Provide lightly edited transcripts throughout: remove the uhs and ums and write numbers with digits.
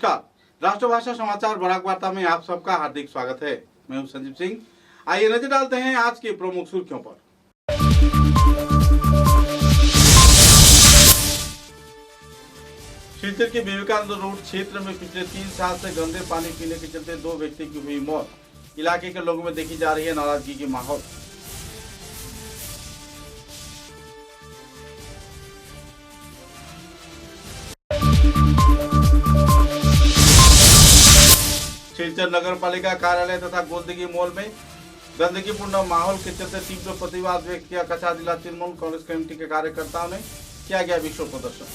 नमस्कार। राष्ट्रभाषा समाचार बराक वार्ता में आप सबका हार्दिक स्वागत है। मैं हूं संजीव सिंह। आइए नजर डालते हैं आज की प्रमुख सुर्खियों पर। सिलचर के विवेकानंद रोड क्षेत्र में पिछले 3 साल से गंदे पानी पीने के चलते 2 व्यक्ति की हुई मौत। इलाके के लोगों में देखी जा रही है नाराजगी की माहौल। सिलचर नगर पालिका कार्यालय तथा गोलदिगी मॉल में गंदगीपूर्ण माहौल के चलते तीव्र प्रतिवाद व्यक्त किया। कछार जिला तृणमूल कांग्रेस कमेटी के कार्यकर्ताओं ने किया गया विक्षोभ प्रदर्शन।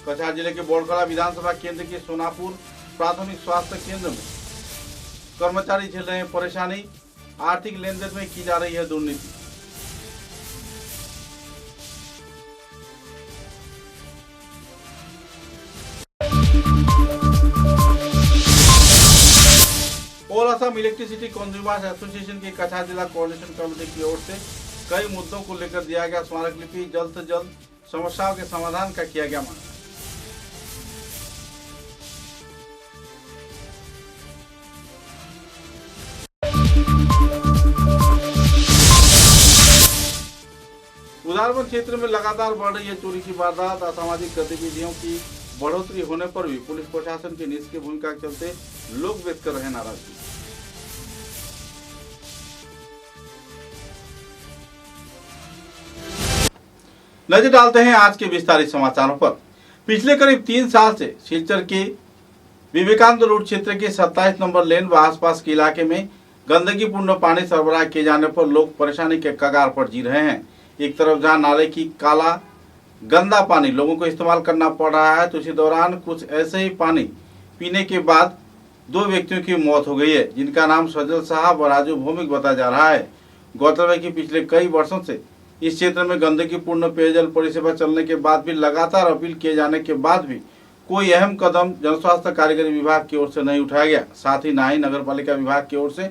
कछार जिले के बोड़खला विधानसभा केंद्र के सोनापुर प्राथमिक स्वास्थ्य केंद्र में कर्मचारी झेल रहे हैं परेशानी। आर्थिक लेन देन में की जा रही है दुर्नीति। All Assam electricity consumers association की कछार जिला कोऑर्डिनेशन कमेटी की ओर से कई मुद्दों को लेकर दिया गया स्मारक लिपि। जल्द से जल्द समस्याओं के समाधान का किया गया मांग। उदारबंद क्षेत्र में लगातार बढ़ रही है चोरी की वारदात। असामाजिक गतिविधियों की बढ़ोतरी होने पर भी पुलिस प्रशासन की निष्क्रिय भूमिका के चलते लोग व्यक्त कर रहे हैं नाराजगी। नजर डालते हैं आज के विस्तारित समाचारों पर। पिछले करीब 3 साल से सिलचर के विवेकानंद रोड क्षेत्र के 27 नंबर लेन व आसपास के इलाके में गंदगीपूर्ण पानी सरबराह किए जाने पर लोग परेशानी के कगार पर जी रहे हैं। एक तरफ जहां नाले की काला गंदा पानी लोगों को इस्तेमाल करना पड़ रहा है, तो इसी दौरान कुछ ऐसे ही पानी पीने के बाद 2 व्यक्तियों की मौत हो गई है, जिनका नाम सजल साहब और राजू भौमिक बताया जा रहा है। गौरतलब है कि पिछले कई वर्षों से इस क्षेत्र में गंदगीपूर्ण पेयजल परिसेवा चलने के बाद भी लगातार अपील किए जाने के बाद भी कोई अहम कदम जनस्वास्थ्य कारीगरी विभाग की ओर से नहीं उठाया गया। साथ ही न ही नगर पालिका विभाग की ओर से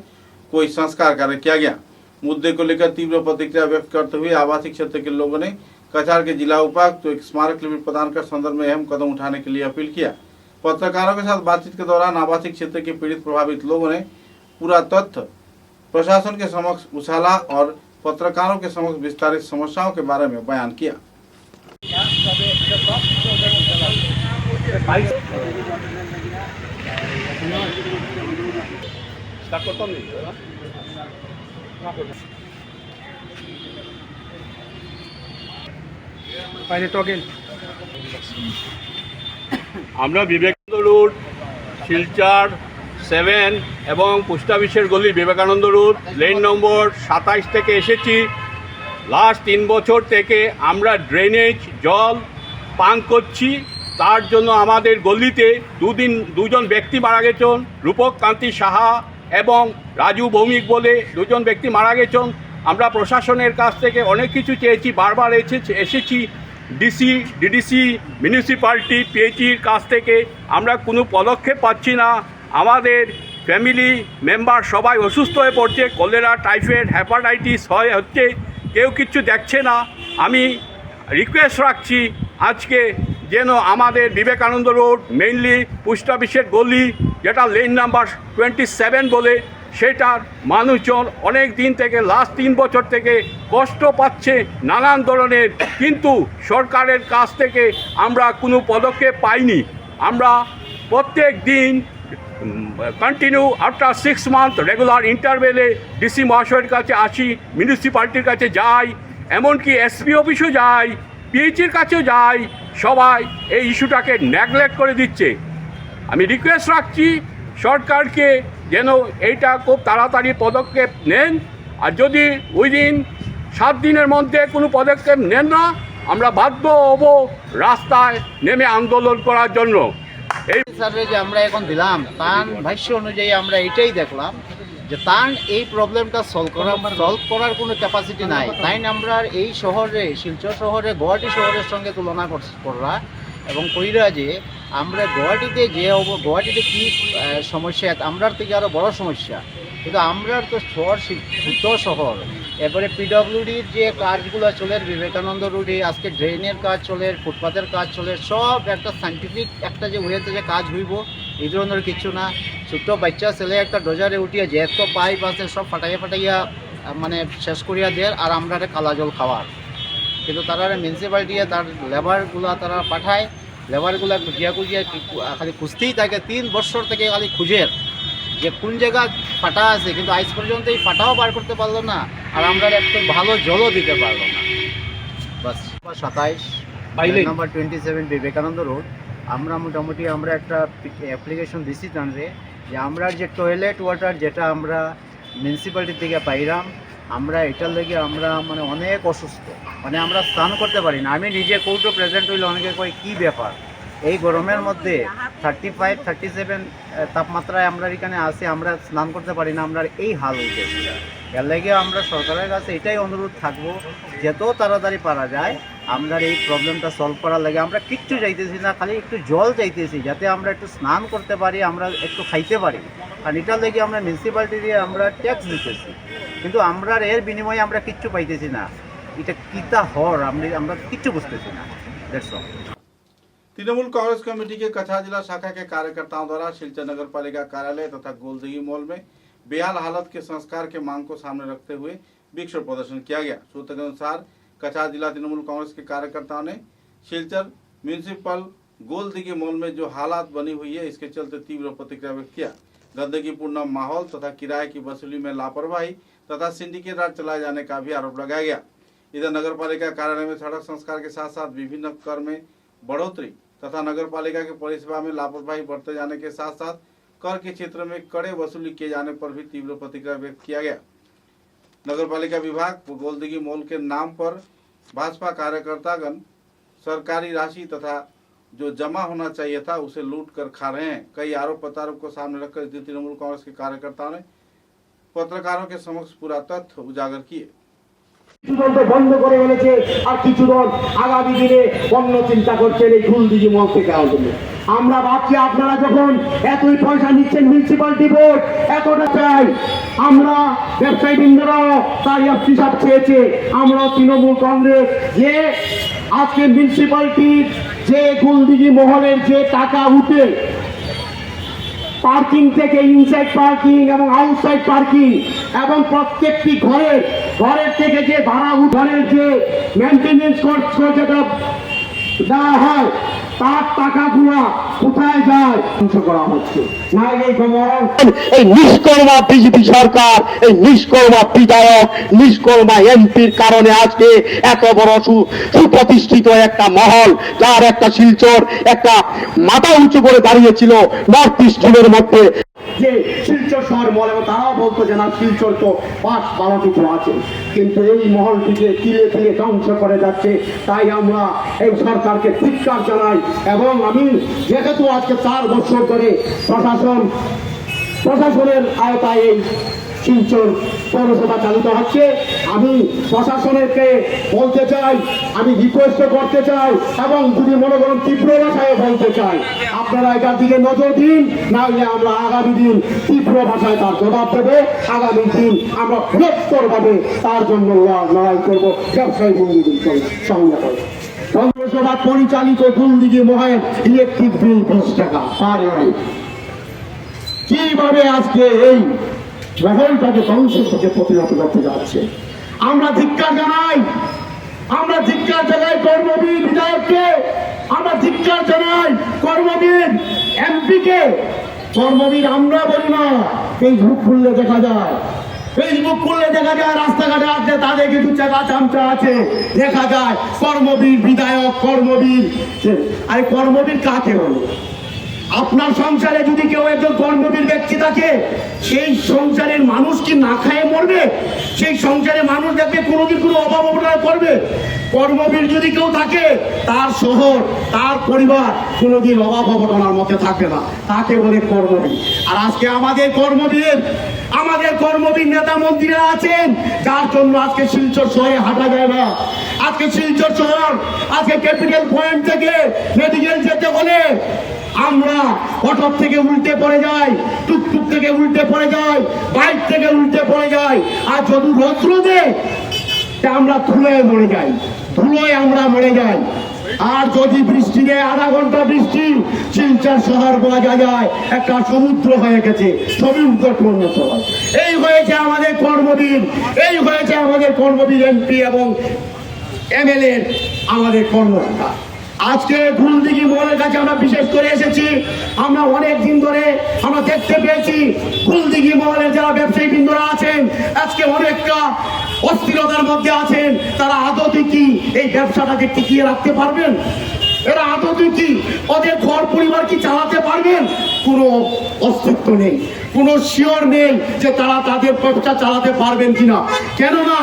कोई संस्कार कार्य किया गया। मुद्दे को लेकर तीव्र प्रतिक्रिया व्यक्त करते हुए आवासीय क्षेत्र के लोगों ने कछार के जिला उपायुक्त को एक स्मारक लिपि प्रदान कर संदर्भ में अहम कदम उठाने के लिए अपील किया। पत्रकारों के साथ बातचीत के दौरान आवासीय क्षेत्र के पीड़ित प्रभावित लोगों ने पूरा तथ्य प्रशासन के समक्ष उछाला और पत्रकारों के समक्ष विस्तारित समस्याओं के बारे में बयान किया। আমরা বিবেকানন্দ রোড শিলচর 7 এবং পোস্ট অফিসের গলি বিবেকানন্দ রোড লেন নম্বর 27 থেকে এসেছি। লাস্ট 3 বছর থেকে আমরা ড্রেনেজ জল পান করছি। তার জন্য আমাদের গলিতে দুজন ব্যক্তি মারা গেছেন, রূপক কান্তি সাহা এবং রাজু ভৌমিক বলে 2জন ব্যক্তি মারা গেছেন। আমরা প্রশাসনের কাছ থেকে অনেক কিছু চেয়েছি, বারবার এসেছি ডিসি, ডিডিসি, মিউনিসিপ্যালিটি, পিএইচির কাছ থেকে আমরা কোনো পদক্ষেপ পাচ্ছি না। আমাদের ফ্যামিলি মেম্বার সবাই অসুস্থ হয়ে পড়ছে, কলেরা, টাইফয়েড, হেপাটাইটিস হচ্ছে, কেউ কিছু দেখছে না। আমি রিকোয়েস্ট রাখছি আজকে যেন আমাদের বিবেকানন্দ রোড মেইনলি পোস্ট অফিসের গলি, যেটা লেন নাম্বার 27 বলে, সেটার মানুষজন অনেক দিন থেকে লাস্ট 3 বছর থেকে কষ্ট পাচ্ছে নানান ধরনের, কিন্তু সরকারের কাছ থেকে আমরা কোনো পদক্ষেপ পাইনি। আমরা প্রত্যেক দিন কন্টিনিউ আফটার 6 মান্থ রেগুলার ইন্টারভেলে ডিসি মহাশয়ের কাছে আসি, মিউনিসিপ্যালিটির কাছে যাই, এমনকি এসপি অফিসও যাই, পিএইচির কাছেও যাই। সবাই এই ইস্যুটাকে নেগলেক্ট করে দিচ্ছে। আমি রিকোয়েস্ট রাখছি সরকারকে যেন এইটা খুব তাড়াতাড়ি পদক্ষেপ নেন, আর যদি উইদিন 7 দিনের মধ্যে কোনো পদক্ষেপ নেন না, আমরা বাধ্য হব রাস্তায় নেমে আন্দোলন করার জন্য। এই স্যারে যে আমরা এখন দিলাম তার ভাষ্য অনুযায়ী আমরা এটাই দেখলাম যে তার এই প্রবলেমটা সলভ করার কোনো ক্যাপাসিটি নাই। তাই আমরা এই শহরে, শিলচর শহরে, গুয়াহাটি শহরের সঙ্গে তুলনা করা এবং কইরা যে আমরা গুয়াহাটিতে কী সমস্যা, আমরার থেকে আরও বড় সমস্যা। কিন্তু আমরা তো শহর ছোট শহর, এরপরে পিডব্লিউডির যে কাজগুলো চলে বিবেকানন্দ রোডে, আজকে ড্রেনের কাজ চলে, ফুটপাথের কাজ চলে, সব একটা সাইন্টিফিক একটা যে ওয়েতে যে কাজ হইব এই ধরনের কিছু না। ছোট্ট বাচ্চা ছেলে একটা ডোজারে উঠিয়ে যে এত পাইপ আছে সব ফাটাইয়া মানে শেষ করিয়া দেয়, আর আমরা কালা জল খাওয়ার। কিন্তু তারা মিউনিসিপ্যালিটি তার লেবারগুলা তারা পাঠায়, লেবারগুলা খুঁজিয়া খালি খুঁজতেই থাকে, 3 বছর থেকে খালি খুঁজের যে কোন জায়গা ফাটা আছে, কিন্তু আজ পর্যন্ত এই ফাটাও বার করতে পারলো না, আর আমরা একটু ভালো জলও দিতে পারলো না। বাস 27 নাম্বার 27 বিবেকানন্দ রোড আমরা মোটামুটি আমরা একটা অ্যাপ্লিকেশন দিছি তানরে যে আমরা যে টয়লেট ওয়াটার যেটা আমরা মিউনিসিপ্যালিটি থেকে পাইলাম, আমরা এটার লেগে আমরা মানে অনেক অসুস্থ, মানে আমরা স্নান করতে পারি না। আমি নিজে কোর্টও প্রেজেন্ট হইলে অনেকে কয় কী ব্যাপার, এই গরমের মধ্যে 35-37 তাপমাত্রায় আমরা এখানে আসি, আমরা স্নান করতে পারি না, আমরা এই হাল হইতেছি। এর লেগে আমরা সরকারের কাছে এটাই অনুরোধ থাকবো, যত তাড়াতাড়ি পারা যায় আমরা এই প্রবলেমটা সলভ করার লাগে। আমরা কিচ্ছু চাইতেছি না, খালি একটু জল চাইতেছি যাতে আমরা একটু স্নান করতে পারি, আমরা একটু খাইতে পারি। কারণ এটার লেগে আমরা মিউনিসিপ্যালিটি দিয়ে আমরা ট্যাক্স দিতেছি, কিন্তু আমরা এর বিনিময়ে আমরা কিচ্ছু পাইতেছি না। এটা কিতা হর আমরা কিচ্ছু বুঝতেছি না। That's all. Trinamool Congress committee के कछा जिला शाखा के कार्यकर्ताओं द्वारा शिलचर नगर पालिका कार्यालय तथा गोलदगी मॉल में बेहाल हालत के संस्कार के मांग को सामने रखते हुए विक्षोभ प्रदर्शन किया गया। सूत्र के अनुसार कछा जिला तृणमूल कांग्रेस के कार्यकर्ताओं ने शिलचर म्यूनिसिपल गोलदगी मॉल में जो हालात बनी हुई है इसके चलते तीव्र प्रतिक्रिया व्यक्त किया। गंदगीपूर्ण माहौल तथा किराए की वसूली में लापरवाही तथा सिंडिकेट राज चलाए जाने का भी आरोप लगाया गया। इधर नगर पालिका कार्यालय में सड़क संस्कार के साथ साथ विभिन्न कर में बढ़ोतरी तथा नगर पालिका की परिसेवा में लापरवाही बढ़ते जाने के साथ साथ कर के क्षेत्र में कड़े वसूली किए जाने पर भी तीव्र प्रतिक्रिया व्यक्त किया गया। नगर पालिका विभाग गोलदगी मॉल के नाम पर भाजपा कार्यकर्तागण सरकारी राशि तथा जो जमा होना चाहिए था उसे लूट कर खा रहे हैं। कई आरोप प्रत्यारोप को सामने रखकर तृणमूल कांग्रेस के कार्यकर्ताओं ने पत्रकारों के समक्ष पूरा तथ्य उजागर किए। কিছুদল তো বন্ধ করে ফেলেছে, আর কিছু দল আগামী দিনে অন্য চিন্তা করছেন এই গোলদিঘি মল থেকে আওয়ার জন্য। আমরা ভাবছি আপনারা যখন এতই পয়সা নিচ্ছেন মিউনিসিপ্যালিটি বোর্ড এতটা চাই, আমরা ব্যবসায়ী বৃন্দরাও তার হিসাব চেয়েছে। আমরা তৃণমূল কংগ্রেস যে আজকে মিউনিসিপ্যালিটির যে গোলদিঘি মহলের যে টাকা উঠে পার্কিং থেকে ইনসাইড পার্কিং এবং আউটসাইড পার্কিং এবং প্রত্যেকটি ঘরের থেকে যে ভাড়া ঘরের যে মেনটেনেন্স খরচ যেটা দেওয়া হয় তার টাকাগুলো কোথায় যায় ধ্বংস করা হচ্ছে। এই নিষ্কর্মা বিজেপি সরকার, এই নিষ্কর্মা বিধায়ক, নিষ্কর্মা এমপির কারণে আজকে এত বড় সুপ্রতিষ্ঠিত একটা মহল, যার একটা শিলচর একটা মাথা উঁচু করে দাঁড়িয়েছিল নর্থ ইস্ট জোনের মধ্যে, যে শিলচর শহর মহল, এবং তারাও বলতো যে না শিলচর তো 5-12 কিছু আছে, কিন্তু এই মহলটিকে তিলে তিলে ধ্বংস করে যাচ্ছে। তাই আমরা এই সরকারকে ধিক্কার জানাই। এবং আমি যেহেতু আজকে 4 বছর ধরে প্রশাসনের আওতায় এই শিলচর পৌরসভা চালিত হচ্ছে, আমি প্রশাসনকে বলতে চাই, আমি রিকোয়েস্ট করতে চাই এবং যদি মনে করেন তীব্র ভাষায় বলতে চাই, আপনারা এটার দিকে নজর দিন, না হলে আমরা আগামী দিন তীব্র ভাষায় তার জবাব দেবো। আগামী দিন আমরা বৃহত্তরভাবে তার জন্য লড়াই করবো ব্যবসায়ী বন্ধুদের সঙ্গে করে। পৌরসভা পরিচালিত গোলদিঘি মহল ইলেকট্রিক বিল 20 টাকা পার ইউনিট। কিভাবে আজকে এই মহলটাকে ধ্বংস থেকে প্রতিহত করতে যাচ্ছে, আমরা ধিক্কার জানাই। আমরা ধিক্কার জানাই কর্মবীর বিধায়ককে, আমরা ধিক্কার জানাই কর্মবীর এমপিকে। কর্মবীর আমরা বলি না, ফেসবুক খুললে দেখা যায়, রাস্তাঘাটে আছে তাদের কিছু চাকা চামচা আছে, দেখা যায় কর্মবীর বিধায়ক, কর্মবীর। আরে কর্মবীর কাকে বলে? আপনার সংসারে যদি কেউ একজন কর্মবীর ব্যক্তি থাকে, সেই সংসারের মানুষ কি না খায় মরবে? সেই সংসারে মানুষ দেখবে কোনোদিন কোনো অভাব অবহেলা করবে? কর্মবীর যদি কেউ থাকে, তার শহর তার পরিবার কোনোদিন অভাব অবহেলার মধ্যে থাকবে না, তাকে বলে কর্মবীর। আর আজকে আমাদের কর্মবীর নেতা মন্ত্রীরা আছেন, যার জন্য আজকে শিলচর শহরে হাঁটা যায় না। আজকে শিলচর শহর আজকে ক্যাপিটাল পয়েন্ট থেকে মেডিকেল যেতে হলে আমরা অটো থেকে উল্টে পড়ে যাই, টুকটুক থেকে উল্টে পড়ে যাই, বাইক থেকে উল্টে পড়ে যাই। আর যদি রৌদ্র দেয় তা আমরা ধুলোয় মরে যাই, ধুলোয় আমরা মরে যাই। আর যদি বৃষ্টি দেয়, আধা ঘন্টা বৃষ্টি, শিলচর শহর বোঝা যায় একটা সমুদ্র হয়ে গেছে, সমুদ্র পরিণত হয়। এই হয়েছে আমাদের কর্মবীর, এই হয়েছে আমাদের কর্মবীর এমপি এবং এমএলএ আমাদের কর্মকর্তা। আজকে গুলদিঘি মহলের কাছে আমরা বিশেষ করে এসেছি। আমরা অনেক দিন ধরে আমরা দেখতে পেয়েছি গুলদিঘি মহলের যারা ব্যবসায়ী বৃন্দরা আছেন আজকে অনেকটা অস্থিরতার মধ্যে আছেন। তারা আদতে কি এই ব্যবসাটাকে টিকিয়ে রাখতে পারবেন? এরা আদতে কি ওদের ঘর পরিবার কি চালাতে পারবেন? কোনো অস্তিত্ব নেই, কোনো শিওর নেই যে তারা তাদের ব্যবসা চালাতে পারবেন কিনা। কেননা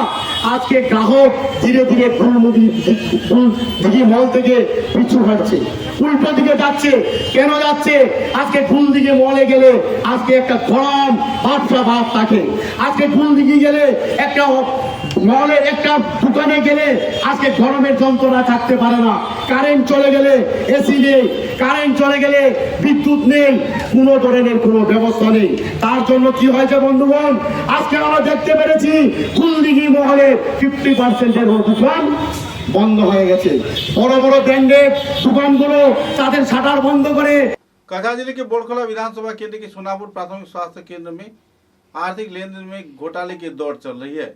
আজকে গ্রাহক ধীরে ধীরে গুলদিঘি মহল থেকে পিছু হচ্ছে, উল্টো দিকে যাচ্ছে। কেন যাচ্ছে? আজকে গুলদিঘি মহলে গেলে আজকে একটা গরম ব্যবসা ভাব থাকে। আজকে গুলদিঘি গেলে একটা মহলের একটা দোকানে গেলে আজকে গরমের যন্ত্রণা থাকতে পারে না। কারেন্ট চলে গেলে এসি নেই, কারেন্ট চলে গেলে বিদ্যুৎ নেই, কোনো ধরনের কোনো ব্যবস্থা নেই। তার জন্য কি হয়েছে বন্ধুগণ, আজকে আমরা দেখতে পেরেছি গুলদিঘি মহলে 50% দোকান বন্ধ হয়ে গেছে। বড় বড় ব্র্যান্ডের দোকানগুলো তাদের শাটার বন্ধ করে। कछा जिले के बोड़खला विधानसभा केंद्र के सोनापुर प्राथमिक स्वास्थ्य केंद्र में आर्थिक लेन देन में घोटाले की दौड़ चल रही है।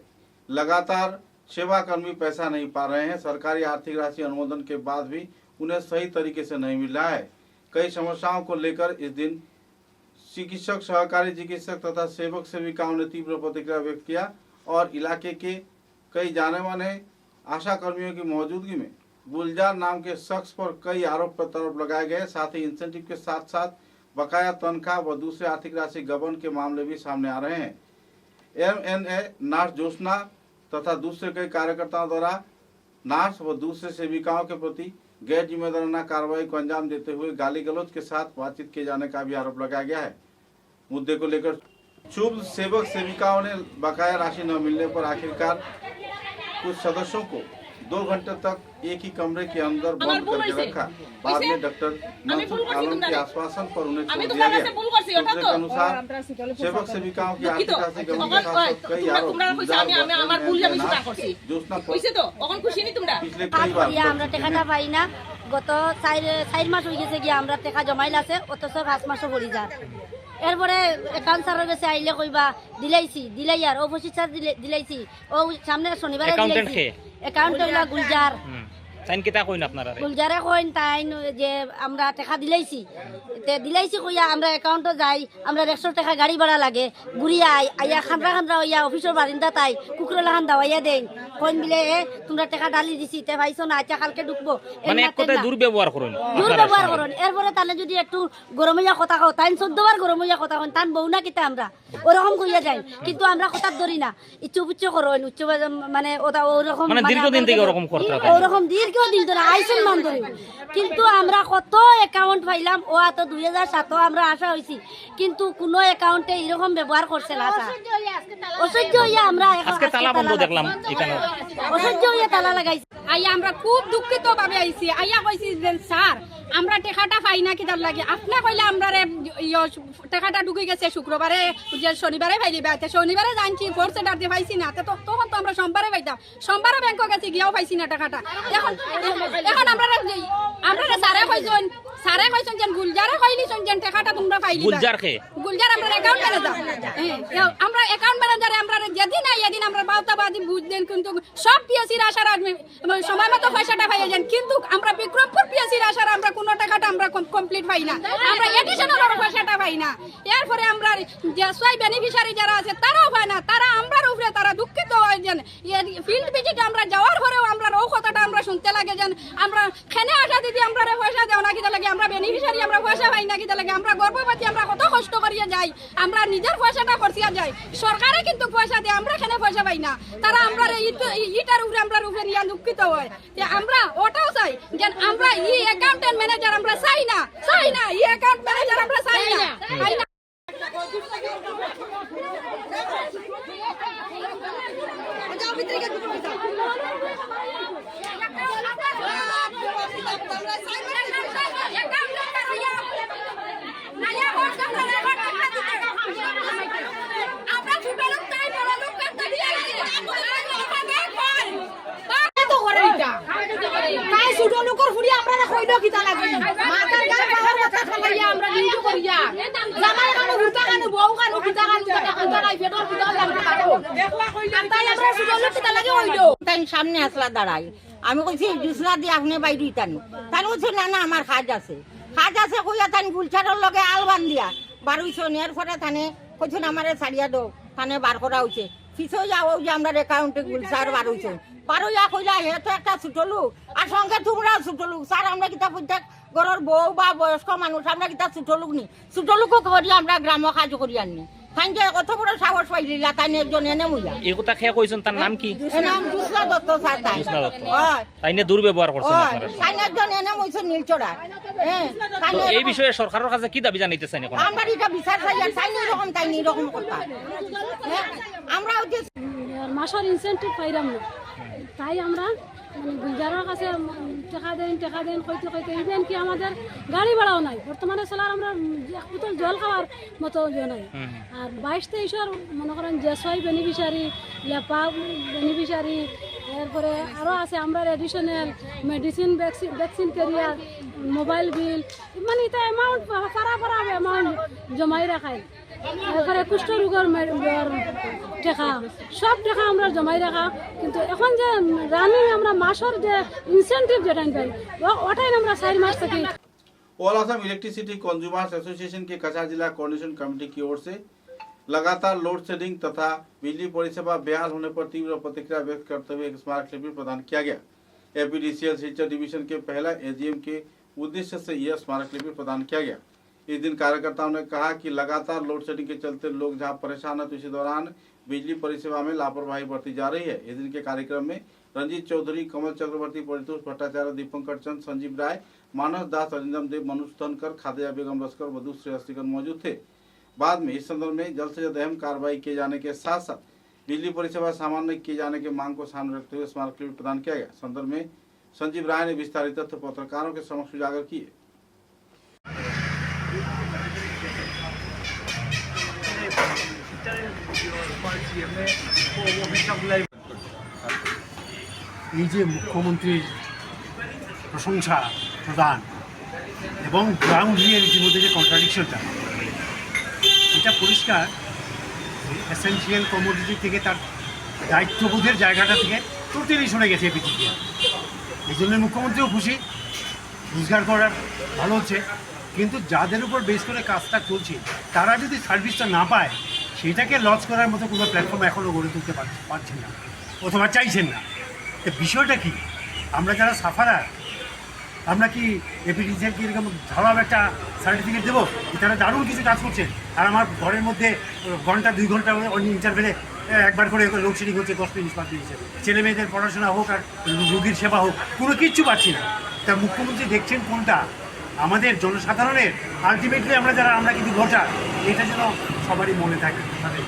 लगातार सेवा कर्मी पैसा नहीं पा रहे हैं। सरकारी आर्थिक राशि अनुमोदन के बाद भी उन्हें सही तरीके से नहीं मिल रहा है। कई समस्याओं को लेकर इस दिन चिकित्सक, सहकारी चिकित्सक तथा सेवक सेविकाओं ने तीव्र प्रतिक्रिया व्यक्त किया और इलाके के कई जाने माने आशा कर्मियों की मौजूदगी में गुलजार नाम के शख्स पर कई आरोप प्रत्यारोप लगाए गए। साथ ही इंसेंटिव के साथ साथ बकाया तनख्वाह व दूसरे आर्थिक राशि गबन के मामले भी सामने आ रहे हैं। एमएनए नार्स ज्योत्सना तथा दूसरे कई कार्यकर्ताओं द्वारा नार्स व दूसरे सेविकाओं के प्रति गैर जिम्मेदाराना कार्रवाई को अंजाम देते हुए गाली गलौज के साथ बातचीत किए जाने का भी आरोप लगाया गया है। मुद्दे को लेकर क्षुब्ध सेवक सेविकाओं ने बकाया राशि न मिलने पर आखिरकार कुछ सदस्यों को 2 घंटे तक एक ही कमरे के अंदर बंद करके रखा। बाद में डॉक्टर मंसूर आलम के आश्वासन पर उन्हें छोड़ दिया गया। सूत्रों के अनुसार सेवक सेविकाओं की आर्थिक राशि गबन के साथ कई आरोप ज्योत्सना पर पिछले कई बार আমরা টাকাটা পাই না। গত 4 মাস হয়ে গেছে গিয়া আমরা টাকা জমাইল আছে, অথচ 5 মাসও পড়ি যায়। এরপরে অ্যাকাউন্ট স্যারের কাছে আইলে কইবা দিলাই আর অফিস স্যার দিলাইছি, ও সামনে শনিবারে দিলাইছি। অ্যাকাউন্ট হইলা গুলজার তাইন কিতা কইন আপনারা? গুলজারে কইন তাইন যে আমরা টাকা দিলাইছি কইয়া আমরা অ্যাকাউন্টে যাই, আমরা 100 টাকা গাড়ি ভাড়া লাগে, ঘুরিয়া আইয়া খান্দ্রা হইয়া অফিসের বারিন্দা তাই কুকুরের লাহান দাওয়াইয়া দেন। কইন বিলে তোমরা টাকা ডালি দিছি তে ভাইছো না, আচ্ছা কালকে ঢুকবো। মানে এক কথায় দুর্ব্যবহার করুন। এরপরে তাহলে যদি একটু গরমইয়া কথা কও, তাইন 14 বার গরমইয়া কথা কন, তান বউ না কিতা আমরা ওরকম কইয়া যাই। কিন্তু আমরা কথা ধরি না, ইচ্ছু পুচ্ছু করুন, উচ্চ মানে ওটা ওরকম মানে দীর্ঘদিন থেকে ওরকম করতে থাকে, ওরকম দীর্ঘদিন ধরে আইসন মান ধরে। কিন্তু আমরা কত অ্যাকাউন্ট পাইলাম, ও তো 2007 আমরা আশা হইছি, কিন্তু কোন অ্যাকাউন্টে এরকম ব্যবহার করছে না। অসহ্য হইয়া আমরা আজকে তালা বন্ধ দেখলাম এখানে, অসহ্য হইয়া তালা লাগাইছি। আইয়া আমরা খুব দুঃখিত ভাবে আইছি। আইয়া কইছি যে স্যার আমরা টাকাটা পাই না কিতাব লাগে, আপনি কইলে আমরা টাকাটা ঢুকে গেছে শুক্রবারে, যে শনিবারে পাইলি বাইতে, শনিবারে জানছি ফোর্থ সেটারতে পাইছি না, তখন তো আমরা সোমবারে পাইতাম, সোমবারে ব্যাংকে গেছি গিয়েও পাইছি না টাকাটা। এখন আমরা সারে কইছেন যে গুলজারে কইলিছেন যে টাকাটা তোমরা পাইলি। গুলজার আমরা অ্যাকাউন্ট ম্যানেজার, আমরা অ্যাকাউন্ট ম্যানেজারে আমরা যেদিন এদিন আমরা বাউতাবাদি বুঝলেন, কিন্তু সব পিএসসির আশার সময় মতো পয়সাটা পাই যান, কিন্তু আমরা বিক্রমপুর পিএসসির আশার আমরা কোনো টাকাটা আমরা কমপ্লিট পাই না, আমরা এডিশনাল পয়সাটা পাই না। এরপরে আমরা যে সোয়াই বেনিফিশিয়ারি যারা আছে তারাও পায় না, তারা আমরার উপরে তারা দুঃখিত হয় যেন ফিল্ড ভিজিটে আমরা যাওয়ার পরেও আমরা ও কথাটা আমরা শুনতে লাগে যেন আমরা খেনে আসা দিদি আমরা পয়সা দেও না কিতা লাগে, আমরা বেনিফিশিয়ারি আমরা পয়সা পাই না কিতা লাগে, আমরা গর্ভবতী আমরা কত কষ্ট করিয়া যাই, আমরা নিজের পয়সাটা খরচিয়া যাই, সরকারে কিন্তু পয়সা দেয়, আমরা খেনে পয়সা পাই না। তারা আমরা ইটার উপরে আমরা উপরে নিয়ে দুঃখিত হয় যে আমরা ওটাও চাই যে আমরা ই অ্যাকাউন্টেন্ট ম্যানেজার আমরা চাই না, ই অ্যাকাউন্ট ম্যানেজার আমরা চাই না। হইলো কিতা লাগি মাথার গায়ে পাওয়ার কথা ফলাইয়া আমরা ডিউটি করিয়া জামাই কানো হুতা কানো বউ কানো কিতা কানো কিতা নাই ফেটর কিতা লাগি কাটো দেখলা কইলা তাই আমরা সুজলে কিতা লাগি হইলো তাই সামনে আসলা দাঁড়াই আমি কইছি জুসনা দিয়ে আপনি বাইরে ইতানি তাই বলছে না না আমার কাজ আছে কইয়া তান গুলচারের লগে আলবান দিয়া বারুইছো নেয়ার পরে থানে কইছেন আমারে ছাড়িয়া দাও থানে বার করা হইছে পিছু যাও যে আমরা অ্যাকাউন্টে গুলচার বারুইছো বারুইয়া কইলা হে তো একটা ছোট লোক আর সঙ্গে তোমরাও ছোট লোক স্যার আমরা কিতা প্রত্যেক ঘরের বউ বা বয়স্ক মানুষ আমরা কিতা ছোট লোক নি ছোট লোকও করি আমরা গ্রাম কাজ করি আনি তাই যে কত বড় সাহস পাইলিলা তাই একজন এনে মুইয়া এই কথা খেয়ে কইছেন তার নাম কি? নাম জুসনা দত্ত স্যার তাই জুসনা দত্ত। হয় তাই নিয়ে দুর্ব্যবহার করছেন আপনারা। তাই একজন এনে মুইছে নীলচড়া হ্যাঁ তো এই বিষয়ে সরকারের কাছে কি দাবি জানাইতেছেন এখন? আমরা এটা বিচার চাই আর তাই রকম কথা আমরা যে মাসের ইনসেন্টিভ পাইরাম না তাই আমরা মানে গুলজারের কাছে টাকা দেন কইতে ইভেন কি আমাদের গাড়ি ভাড়াও নাই বর্তমানে চলার আমরা এক বোতল জল খাওয়ার মতো নাই আর 22-23 মনে করেন জেসওয়াই বেনিফিশিয়ারি লেপা বেনিফিশিয়ারি এরপরে আরও আছে আমরা additional medicine vaccine career mobile bill মানে এটা অ্যামাউন্ট পারা অ্যামাউন্ট জমাই রাখায় এরপরে কুষ্ঠ রোগের টাকা সব টাকা আমরা জমাই রাখা কিন্তু এখন যে রানিং আমরা মাসের যে ইনসেন্টিভ যেটা পাই ওটাই আমরা 4 মাস থেকে all Assam electricity consumers association के कछार जिला कोऑर्डिनेशन कमेटी की ओर से लगातार लोड शेडिंग तथा बिजली परिसेवा बेहाल होने पर तीव्र प्रतिक्रिया व्यक्त करते हुए एक स्मारक लिपि प्रदान किया गया। एपीडीसीएल सिलचर डिवीजन के पहला एजीएम के उद्देश्य से यह स्मारक लिपि प्रदान किया गया। इस दिन कार्यकर्ताओं ने कहा कि लगातार लोड शेडिंग के चलते लोग जहां परेशान है तो इसी दौरान बिजली परिसेवा में लापरवाही बरती जा रही है। इस दिन के कार्यक्रम में रंजीत चौधरी, कमल चक्रवर्ती, परितोष भट्टाचार्य, दीपंकर चंद, संजीव राय, मानस दास, अरिंदम देव, मनुष तनकर, खादिया बेगम लश्कर, मधु श्रेयस्तिकन मौजूद थे। बाद में इस संदर्भ में जल्द से जल्द अहम कार्रवाई किए जाने के साथ साथ बिजली परिसेवा सामान्य किए जाने के मांग को सामने रखते हुए स्मारक लिपि प्रदान किया गया। संदर्भ में संजीव राय ने विस्तारित तथ्य पत्रकारों के समक्ष उजागर किए। এই যে মুখ্যমন্ত্রীর প্রশংসা প্রদান এবং গ্রাউন্ড রিয়েলিটির মধ্যে যে কন্ট্রাডিকশনটা, এটা পরিষ্কার এসেনশিয়াল কমোডিটি থেকে তার দায়িত্ববোধের জায়গাটা থেকে টোটালি সরে গেছে এপিটিকে। এই জন্য মুখ্যমন্ত্রীও খুশি, রোজগার করার ভালো হচ্ছে, কিন্তু যাদের উপর বেস করে কাজটা চলছে তারা যদি সার্ভিসটা না পায় সেটাকে লঞ্চ করার মতো কোনো প্ল্যাটফর্ম এখনও গড়ে তুলতে পারছেন না অথবা চাইছেন না। তো বিষয়টা কি, আমরা যারা সাফারার আমরা কি এপিডিসিএলকে এরকম ধারাব একটা সার্টিফিকেট দেবো যে তারা দারুণ কিছু কাজ করছেন আর আমার ঘরের মধ্যে ঘন্টা 2 ঘন্টা অন্য ইন্টারভেলে একবার করে লোডশেডিং হচ্ছে 10 মিনিট 5 মিনিট, ছেলে মেয়েদের পড়াশোনা হোক আর রোগীর সেবা হোক, কোনো কিচ্ছু পাচ্ছি না। তা মুখ্যমন্ত্রী দেখছেন কোনটা আমাদের জনসাধারণের, আলটিমেটলি আমরা কিন্তু ভোটার, এটা যেন সবারই মনে থাকে তাদের।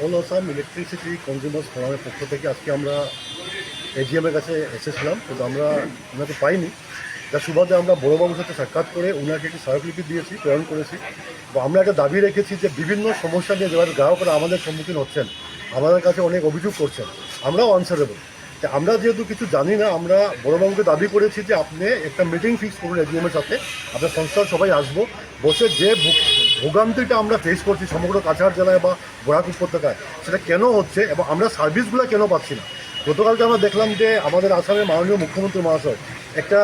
অল আসাম ইলেকট্রিসিটি কনজিউমার্স ফোরামের পক্ষ থেকে আজকে আমরা এজিএমের কাছে এসেছিলাম, কিন্তু আমরা ওনাকে পাইনি। তার সুবাদে আমরা বড়োবাবুর সাথে সাক্ষাৎ করে ওনাকে একটি স্মারকলিপি দিয়েছি, প্রেরণ করেছি। বা আমরা একটা দাবি রেখেছি যে বিভিন্ন সমস্যা নিয়ে যারা গ্রাহকরা আমাদের সম্মুখীন হচ্ছেন, আমাদের কাছে অনেক অভিযোগ করছেন, আমরাও আনসারেবল। আমরা যেহেতু কিছু জানি না, আমরা বড়োবাবুকে দাবি করেছি যে আপনি একটা মিটিং ফিক্স করুন এজিএমের সাথে, আপনার সংস্থার সবাই আসবো, বসে যে ভোগান্তিটা আমরা ফেস করছি সমগ্র কাছাড় জেলায় বা বরাক উপত্যকায় সেটা কেন হচ্ছে এবং আমরা সার্ভিসগুলো কেন পাচ্ছি না। গতকালকে আমরা দেখলাম যে আমাদের আসামের মাননীয় মুখ্যমন্ত্রী মহাশয় একটা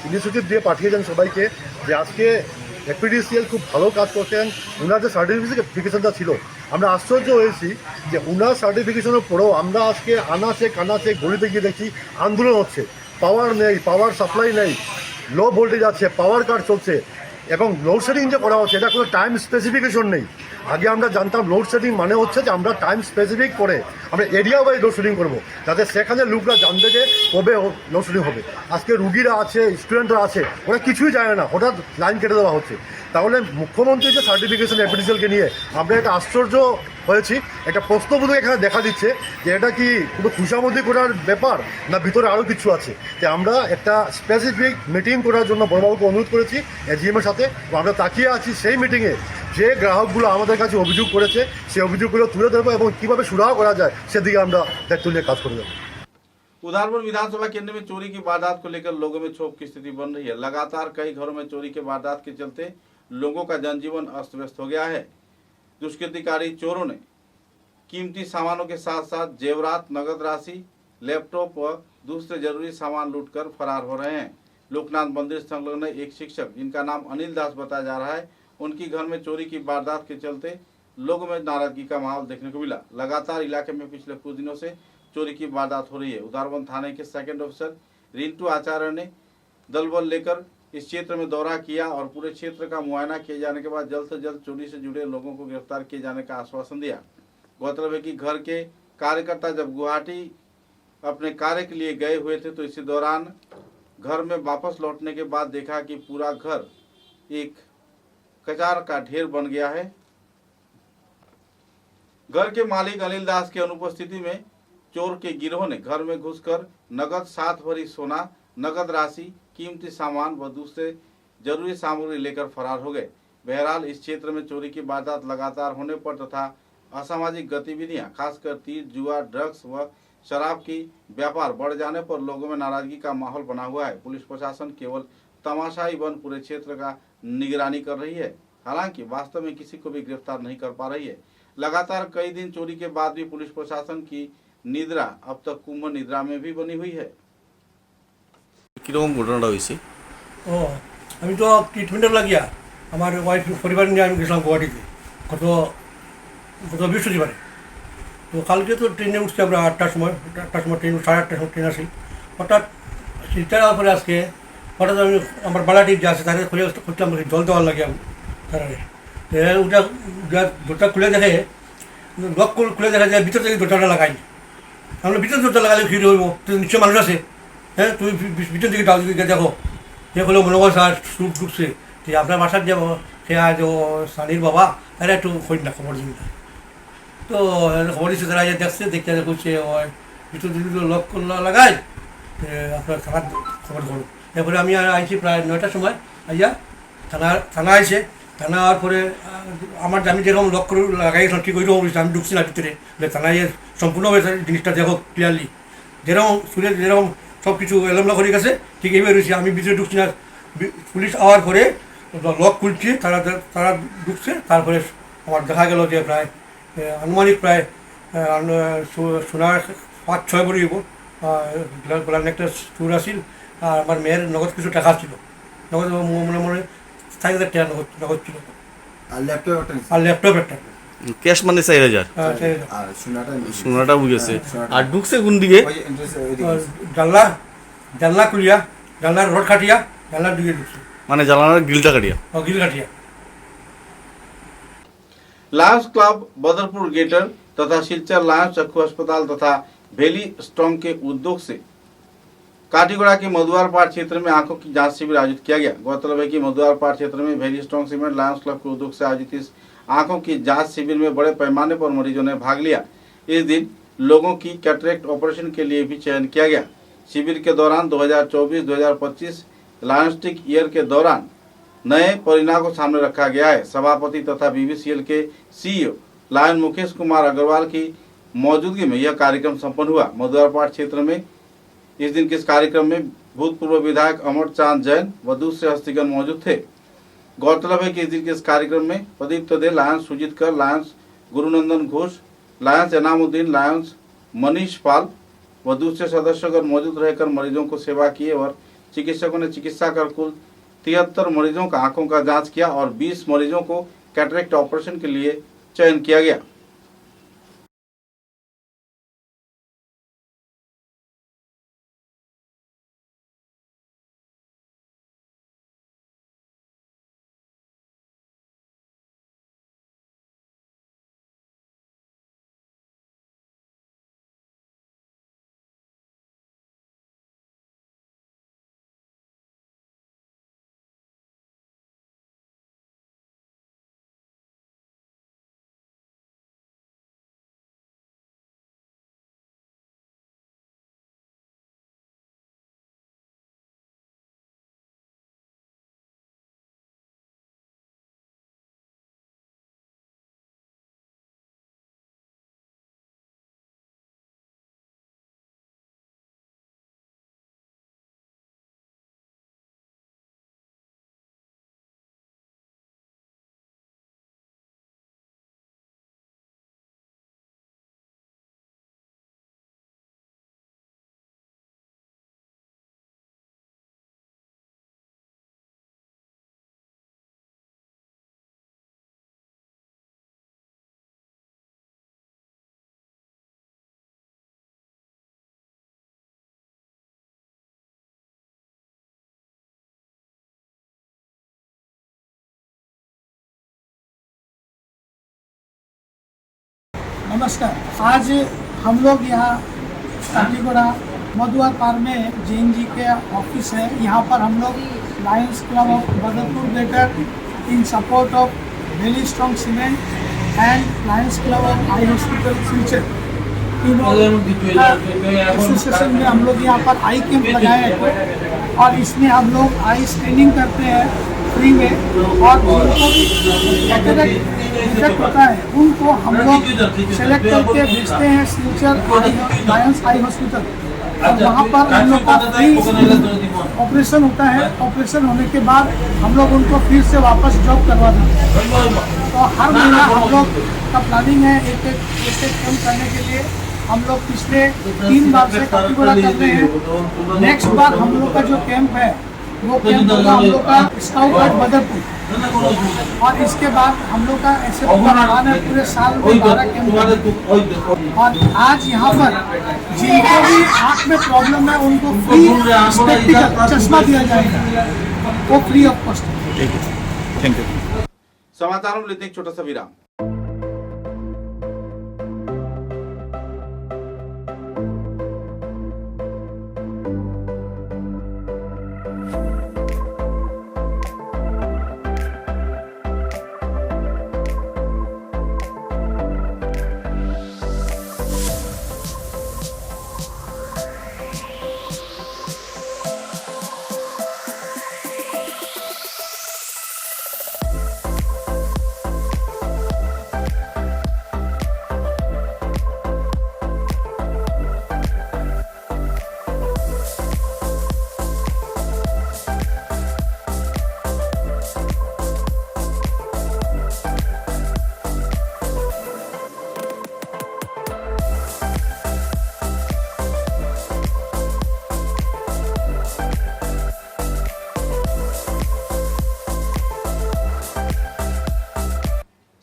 ইনিশিয়েটিভ দিয়ে পাঠিয়েছেন সবাইকে যে আজকে এপিডিসিএল খুব ভালো কাজ করছেন, ওনার যে সার্টিফিকেশনটা ছিল আমরা আশ্চর্য হয়েছি যে ওনার সার্টিফিকেশনের পরেও আমরা আজকে আনাচে কানাচে গলিতে গিয়ে দেখি আন্দোলন হচ্ছে, পাওয়ার নেই, পাওয়ার সাপ্লাই নেই, লো ভোল্টেজ আছে, পাওয়ার কাট চলছে এবং লোডশেডিং যে করা হচ্ছে এটা কোনো টাইম স্পেসিফিকেশন নেই। আগে আমরা জানতাম লোডশেডিং মানে হচ্ছে যে আমরা টাইম স্পেসিফিক করে আমরা এরিয়া ওয়াইজ লোডশেডিং করবো, যাতে সেখানে লোকরা জানবে যে কবে লোডশেডিং হবে। আজকে রুগীরা আছে, স্টুডেন্টরা আছে, ওরা কিছুই জানে না, হঠাৎ লাইন কেটে দেওয়া হচ্ছে। তাহলে মুখ্যমন্ত্রী যে সার্টিফিকেশন এপিডিসিএলকে নিয়ে আমরা একটা আশ্চর্য হয়েছি, একটা প্রশ্নবোধক এখানে দেখা দিচ্ছে যে এটা কি কোনো খুশামদি করার ব্যাপার না ভিতরে আরও কিছু আছে। যে আমরা একটা স্পেসিফিক মিটিং করার জন্য বড়বাবুকে অনুরোধ করেছি এজিএমের সাথে, আমরা তাকিয়ে আছি সেই মিটিংয়ে যে গ্রাহকগুলো আমাদের কাছে অভিযোগ করেছে সেই অভিযোগগুলো তুলে ধরবো এবং কীভাবে সুরাহা করা যায় সেদিকে আমরা দায়িত্ব নিয়ে কাজ করে যাবো। उधारपुर विधानसभा केंद्र में चोरी की वारदात को लेकर लोगों में क्षोभ की स्थिति बन रही है। लगातार कई घरों में चोरी के वारदात के चलते लोगों का जनजीवन अस्त व्यस्त हो गया है। दुष्कृतिकारी चोरों ने कीमती सामानों के साथ साथ जेवरात, नगद राशि, लैपटॉप व दूसरे जरूरी सामान लूटकर फरार हो रहे हैं। लोकनाथ मंदिर संलग्न एक शिक्षक जिनका नाम अनिल दास बताया जा रहा है, उनकी घर में चोरी की वारदात के चलते लोगों में नाराजगी का माहौल देखने को मिला। लगातार इलाके में पिछले कुछ दिनों से चोरी की वारदात हो रही है। उधारबंद थाने के सेकंड ऑफिसर रिंटू आचार्य ने दल बल लेकर इस क्षेत्र में दौरा किया और पूरे क्षेत्र का मुआयना किए जाने के बाद जल्द से जल्द चोरी से जुड़े लोगों को गिरफ्तार किए जाने का आश्वासन दिया। गौरतलब है कि घर के कार्यकर्ता जब गुवाहाटी अपने कार्य के लिए गए हुए थे तो इसी दौरान घर में वापस लौटने के बाद देखा कि पूरा घर एक कचरा का ढेर बन गया है। घर के मालिक अनिल दास की अनुपस्थिति में चोर के गिरोह ने घर में घुसकर नगद 7 भरी सोना, नगद राशि, कीमती सामान व दूसरे जरूरी सामग्री लेकर फरार हो गए। बहरहाल इस क्षेत्र में चोरी की वारदात लगातार होने पर तथा असामाजिक गतिविधियां खासकर तीर, जुआ, ड्रग्स व शराब की व्यापार बढ़ जाने पर लोगों में नाराजगी का माहौल बना हुआ है। पुलिस प्रशासन केवल तमाशाई बन पूरे क्षेत्र का निगरानी कर रही है, हालांकि वास्तव में किसी को भी गिरफ्तार नहीं कर पा रही है। लगातार कई दिन चोरी के बाद भी पुलिस प्रशासन की निद्रा अब तक कुंभ निद्रा में भी बनी हुई है। কিরকম ঘটনাটা হয়েছে? ও আমি তো ট্রিটমেন্টে লাগিয়া আমার ওয়াইফ পরিবার নিয়ে আমি গেছিলাম গুয়াহাটিতে গত বৃহস্পতিবারে। তো কালকে তো ট্রেনে উঠছি আমরা 8টার সময় ট্রেন 8:30টার সময় ট্রেন আসি। হঠাৎ শিলচর যাওয়ার পরে আজকে হঠাৎ আমি আমার বালাটির যে আছে তাদের খুঁজলাম জল দেওয়ার লাগে তারা ওটা দরজা খুলে দেখে লক খুলে দেখা যায় ভিতর থেকে দরজাটা লাগাই। আমরা ভিতর দরজা লাগালে ভিড় হইব, নিশ্চয় মানুষ আছে। হ্যাঁ তুমি ভিতর দিকে ডাল দিকে দেখো, সে হলো মনে কর স্যার সুখ ঢুকছে যে আপনার বাসার যে সে আজ সানির বাবা তারা একটু খোঁজ না খবর দিন না। তো খবর দিচ্ছে তারা দেখছে দেখতে করছে ওই ভিতর দিকে লক লাগাই আপনার থানার খবর করো। এরপরে আমি আইছি প্রায় 9টার সময় আইয়া থানা আইছে। থানা হওয়ার পরে আমি যেরকম লক করে লাগাইছিলাম ঠিক ওইরকম আমি ঢুকছি না ভিতরে, থানায় সম্পূর্ণভাবে জিনিসটা দেখো ক্লিয়ারলি যেরকম সুরে যেরকম সব কিছু এলোমেলো করে গেছে ঠিক এইভাবে রয়েছে। আমি ভিতরে ঢুকছি না, পুলিশ আওয়ার পরে লক খুলছি, তারা ঢুকছে। তারপরে আমার দেখা গেল যে প্রায় আনুমানিক প্রায় সোনার 5-6 ভরি হইব, গলার একটা চুর আসিল আর আমার মেয়ের নগদ কিছু টাকা ছিল, নগদ মনে মনে 4,000 টাকা নগদ ছিল আর ল্যাপটপ একটা। ক্যাশ মানে 4,000 আর সোনাটা গেছে। আর ঢুকছে কোন দিকে? জানলা খুলিয়া জানলার রড কাটিয়া জানলার দিকে ঢুকছে, মানে জানলার গিলটা কাটিয়া গিল কাটিয়া। लायंस क्लब बदरपुर गेटर तथा शिलचर लायंस चक्षु अस्पताल तथा भेली स्ट्रॉन्ग के उद्योग से काटीगोड़ा के मधुआरपाड़ क्षेत्र में आंखों की जांच शिविर आयोजित किया गया। गौरतलब है कि मधुआरपाड़ क्षेत्र में भेली स्ट्रॉन्ग सीमेंट लायंस क्लब के उद्योग से आयोजित इस आंखों की जांच शिविर में बड़े पैमाने पर मरीजों ने भाग लिया। इस दिन लोगों की कैटरेक्ट ऑपरेशन के लिए भी चयन किया गया। शिविर के दौरान 2024-2025 लायंस्टिक ईयर के दौरान नए परिणाम को सामने रखा गया है। सभापति तथा बीबीसीएल के सीईओ लायन मुकेश कुमार अग्रवाल की मौजूदगी में यह कार्यक्रम संपन्न हुआ। मधुआरपाड़ क्षेत्र में इस दिन के इस कार्यक्रम में भूतपूर्व विधायक अमर चांद जैन व दूसरे हस्तीगण मौजूद थे। गौरतलब है कि इस दिन के इस कार्यक्रम में प्रदीप दे, lions Sujit Kar, lions Gurunandan Ghosh, lions Enamuddin, lions Manish Pal व दूसरे सदस्यगण मौजूद रहकर मरीजों को सेवा किए और चिकित्सकों ने चिकित्सा कर कुल 73 मरीजों का आंखों का जांच किया और 20 मरीजों को कैटरेक्ट ऑपरेशन के लिए चयन किया गया। नमस्कार। आज हम लोग यहाँ काटीगोड़ा मधुआ पार में जैन जी के ऑफिस है। यहाँ पर हम लोग Lions club of Badarpur greater in support of very strong cement and Lions club of eye hospital Silchar तीनों एसोसिएशन में हम लोग यहाँ पर आई कैंप लगाए हैं और इसमें हम लोग आई स्क्रीनिंग करते हैं फ्री में, और जिनको भी डिफेक्ट होता है उनको हम लोग सेलेक्ट करके भेजते हैं सिलचर लायंस आई हॉस्पिटल, और वहाँ पर हम लोग का फ्री ऑपरेशन होता है। ऑपरेशन होने के बाद हम लोग उनको फिर से वापस जॉब करवा देते हैं। तो हर महीना हम लोग का प्लानिंग है एक कैंप करने के लिए। हम लोग पिछले 3 बार से काटीगोड़ा कर रहे हैं। नेक्स्ट बार हम लोग का जो कैंप है वो कैंप होगा हम लोग का स्काउट गार्ड बदरपुर, और इसके बाद हम लोग का ऐसे प्लान है पूरे साल में 12 कैंप। और आज यहाँ पर जिनको भी आँख में प्रॉब्लम है उनको फ्री स्पेक्टिकल चश्मा दिया जाएगा, वो free of cost. Thank you. समाचारों में लेते हैं एक छोटा सा विराम।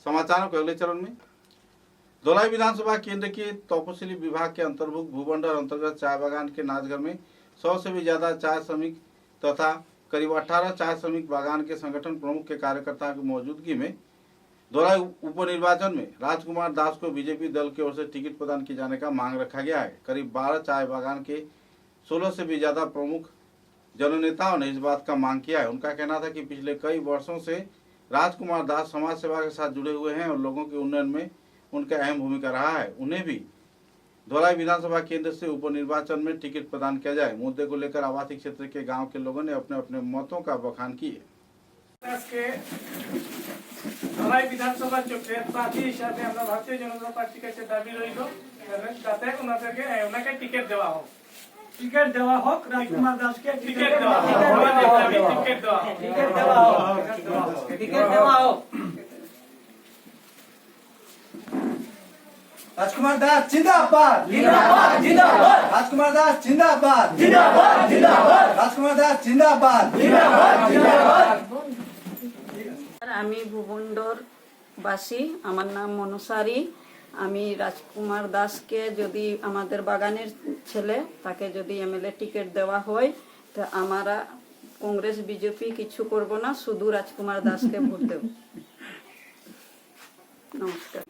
समाचारों के अगले चरण में धोलाई विधानसभा केंद्र के तपोसिली विभाग के अंतर्भुक्त भूमंडल अंतर्गत चाय बागान के नाचघर में 100 से भी ज्यादा चाय श्रमिक तथा करीब 18 चाय श्रमिक बागान के संगठन प्रमुख के कार्यकर्ताओं की मौजूदगी में धोलाई उपनिर्वाचन में राजकुमार दास को बीजेपी दल की ओर से टिकट प्रदान किए जाने का मांग रखा गया है। करीब 12 चाय बागान के 16 से भी ज्यादा प्रमुख जननेताओं ने इस बात का मांग किया है। उनका कहना था कि पिछले कई वर्षों से राजकुमार दास समाज सेवा के साथ जुड़े हुए हैं और लोगों के उन्नयन में उनका अहम भूमिका रहा है। उन्हें भी धोलाई विधानसभा केंद्र से उपनिर्वाचन में टिकट प्रदान किया जाए। मुद्दे को लेकर आवासीय क्षेत्र के गांव के लोगों ने अपने अपने मतों का बखान किए। ধলাই বিধানসভা চক্রের প্রার্থী হিসাবে আমরা ভারতীয় জনতা পার্টির কাছে দাবি রইল যাতে ওনাকে টিকিট দেওয়া হোক। টিকিট দেওয়া হোক, রাজকুমার দাসকে টিকিট দেওয়া হোক। টিকিট দেওয়া হোক, টিকিট দেওয়া হোক, টিকিট দেওয়া হোক। राजकुमार दास जिंदाबाद जिंदाबाद जिंदाबाद। राजकुमार दास जिंदाबाद जिंदाबाद जिंदाबाद। राजकुमार दास जिंदाबाद जिंदाबाद जिंदाबाद। আমি ভুবনডরবাসী, আমার নাম মনুসারি। আমি রাজকুমার দাসকে যদি আমাদের বাগানের ছেলে তাকে যদি এমএলএ টিকিট দেওয়া হয় তো আমরা কংগ্রেস বিজেপি কিছু করব না, শুধু রাজকুমার দাসকে ভোট দেব। নমস্কার।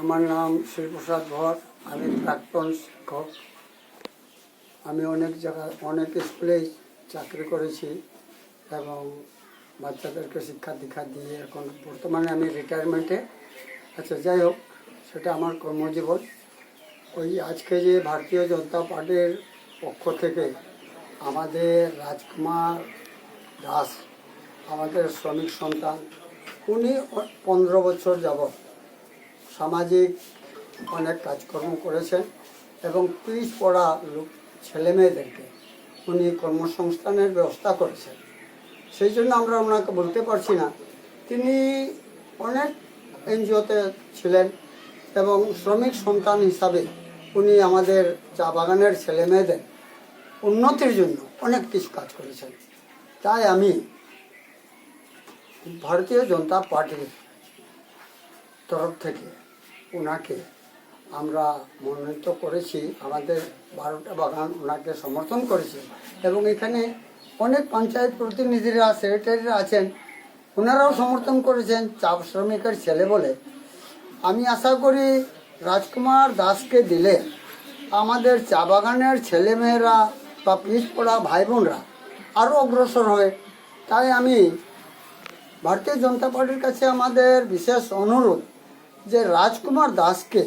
আমার নাম শিবপ্রসাদ ভর। আমি প্রাক্তন শিক্ষক। আমি অনেক জায়গায় অনেক স্কুলে চাকরি করেছি এবং বাচ্চাদেরকে শিক্ষা দীক্ষা দিয়ে এখন বর্তমানে আমি রিটায়ারমেন্টে। আচ্ছা, যাই হোক, সেটা আমার কর্মজীবন। ওই আজকে যে ভারতীয় জনতা পার্টির পক্ষ থেকে আমাদের রাজকুমার দাস, আমাদের শ্রমিক সন্তান, উনি 15 বছর যাবৎ সামাজিক অনেক কাজকর্ম করেছেন এবং পিছ পড়া ছেলেমেয়েদেরকে উনি কর্মসংস্থানের ব্যবস্থা করেছেন। সেই জন্য আমরা ওনাকে বলতে পারছি না, তিনি অনেক এনজিওতে ছিলেন এবং শ্রমিক সন্তান হিসাবে উনি আমাদের চা বাগানের ছেলে মেয়েদের উন্নতির জন্য অনেক কিছু কাজ করেছেন। তাই আমি ভারতীয় জনতা পার্টির তরফ থেকে ওনাকে আমরা মনোনীত করেছি, আমাদের 12টা বাগান ওনাকে সমর্থন করেছি এবং এখানে অনেক পঞ্চায়েত প্রতিনিধিরা সেক্রেটারিরা আছেন, ওনারাও সমর্থন করেছেন চা শ্রমিকের ছেলে বলে। আমি আশা করি রাজকুমার দাসকে দিলে আমাদের চা বাগানের ছেলেমেয়েরা বা পিছপড়া ভাই বোনরা আরও অগ্রসর হয়। তাই আমি ভারতীয় জনতা পার্টির কাছে আমাদের বিশেষ অনুরোধ যে রাজকুমার দাসকে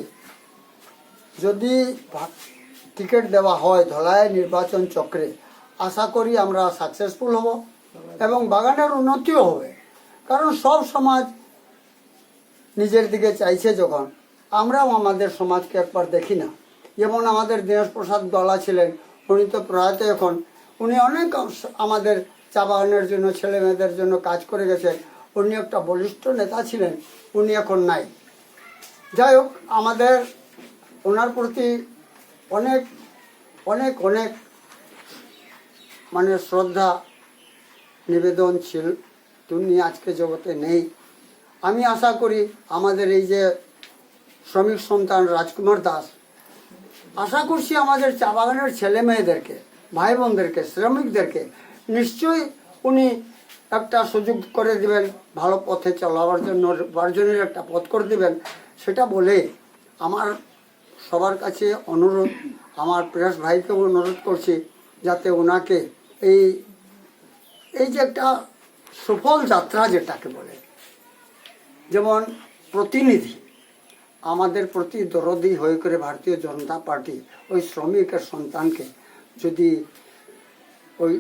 যদি টিকিট দেওয়া হয় ধলাই নির্বাচন চক্রে, আশা করি আমরা সাকসেসফুল হব এবং বাগানের উন্নতিও হবে। কারণ সব সমাজ নিজের দিকে চাইছে যখন, আমরাও আমাদের সমাজকে একবার দেখি না। যেমন আমাদের দীনেশ প্রসাদ দলা ছিলেন, উনি তো প্রয়াত এখন, উনি অনেক আমাদের চা বাগানের জন্য ছেলে মেয়েদের জন্য কাজ করে গেছেন। উনি একটা বলিষ্ঠ নেতা ছিলেন, উনি এখন নাই। যাই হোক, আমাদের ওনার প্রতি অনেক অনেক অনেক মানে শ্রদ্ধা নিবেদন ছিল। তিনি আজকে জগতে নেই। আমি আশা করি আমাদের এই যে শ্রমিক সন্তান রাজকুমার দাস, আশা করছি আমাদের চা বাগানের ছেলে মেয়েদেরকে, ভাই বোনদেরকে, শ্রমিকদেরকে নিশ্চয়ই উনি একটা সুযোগ করে দিবেন, ভালো পথে চলাবার জন্য উপার্জনের একটা পথ করে দিবেন। সেটা বলে আমার সবার কাছে অনুরোধ, আমার প্রেস ভাইকেও অনুরোধ করছি যাতে ওনাকে এই যে একটা সফল যাত্রা যেটাকে বলে, যেমন প্রতিনিধি আমাদের প্রতি দরদি হয়ে করে ভারতীয় জনতা পার্টি ওই শ্রমিকের সন্তানকে যদি ওই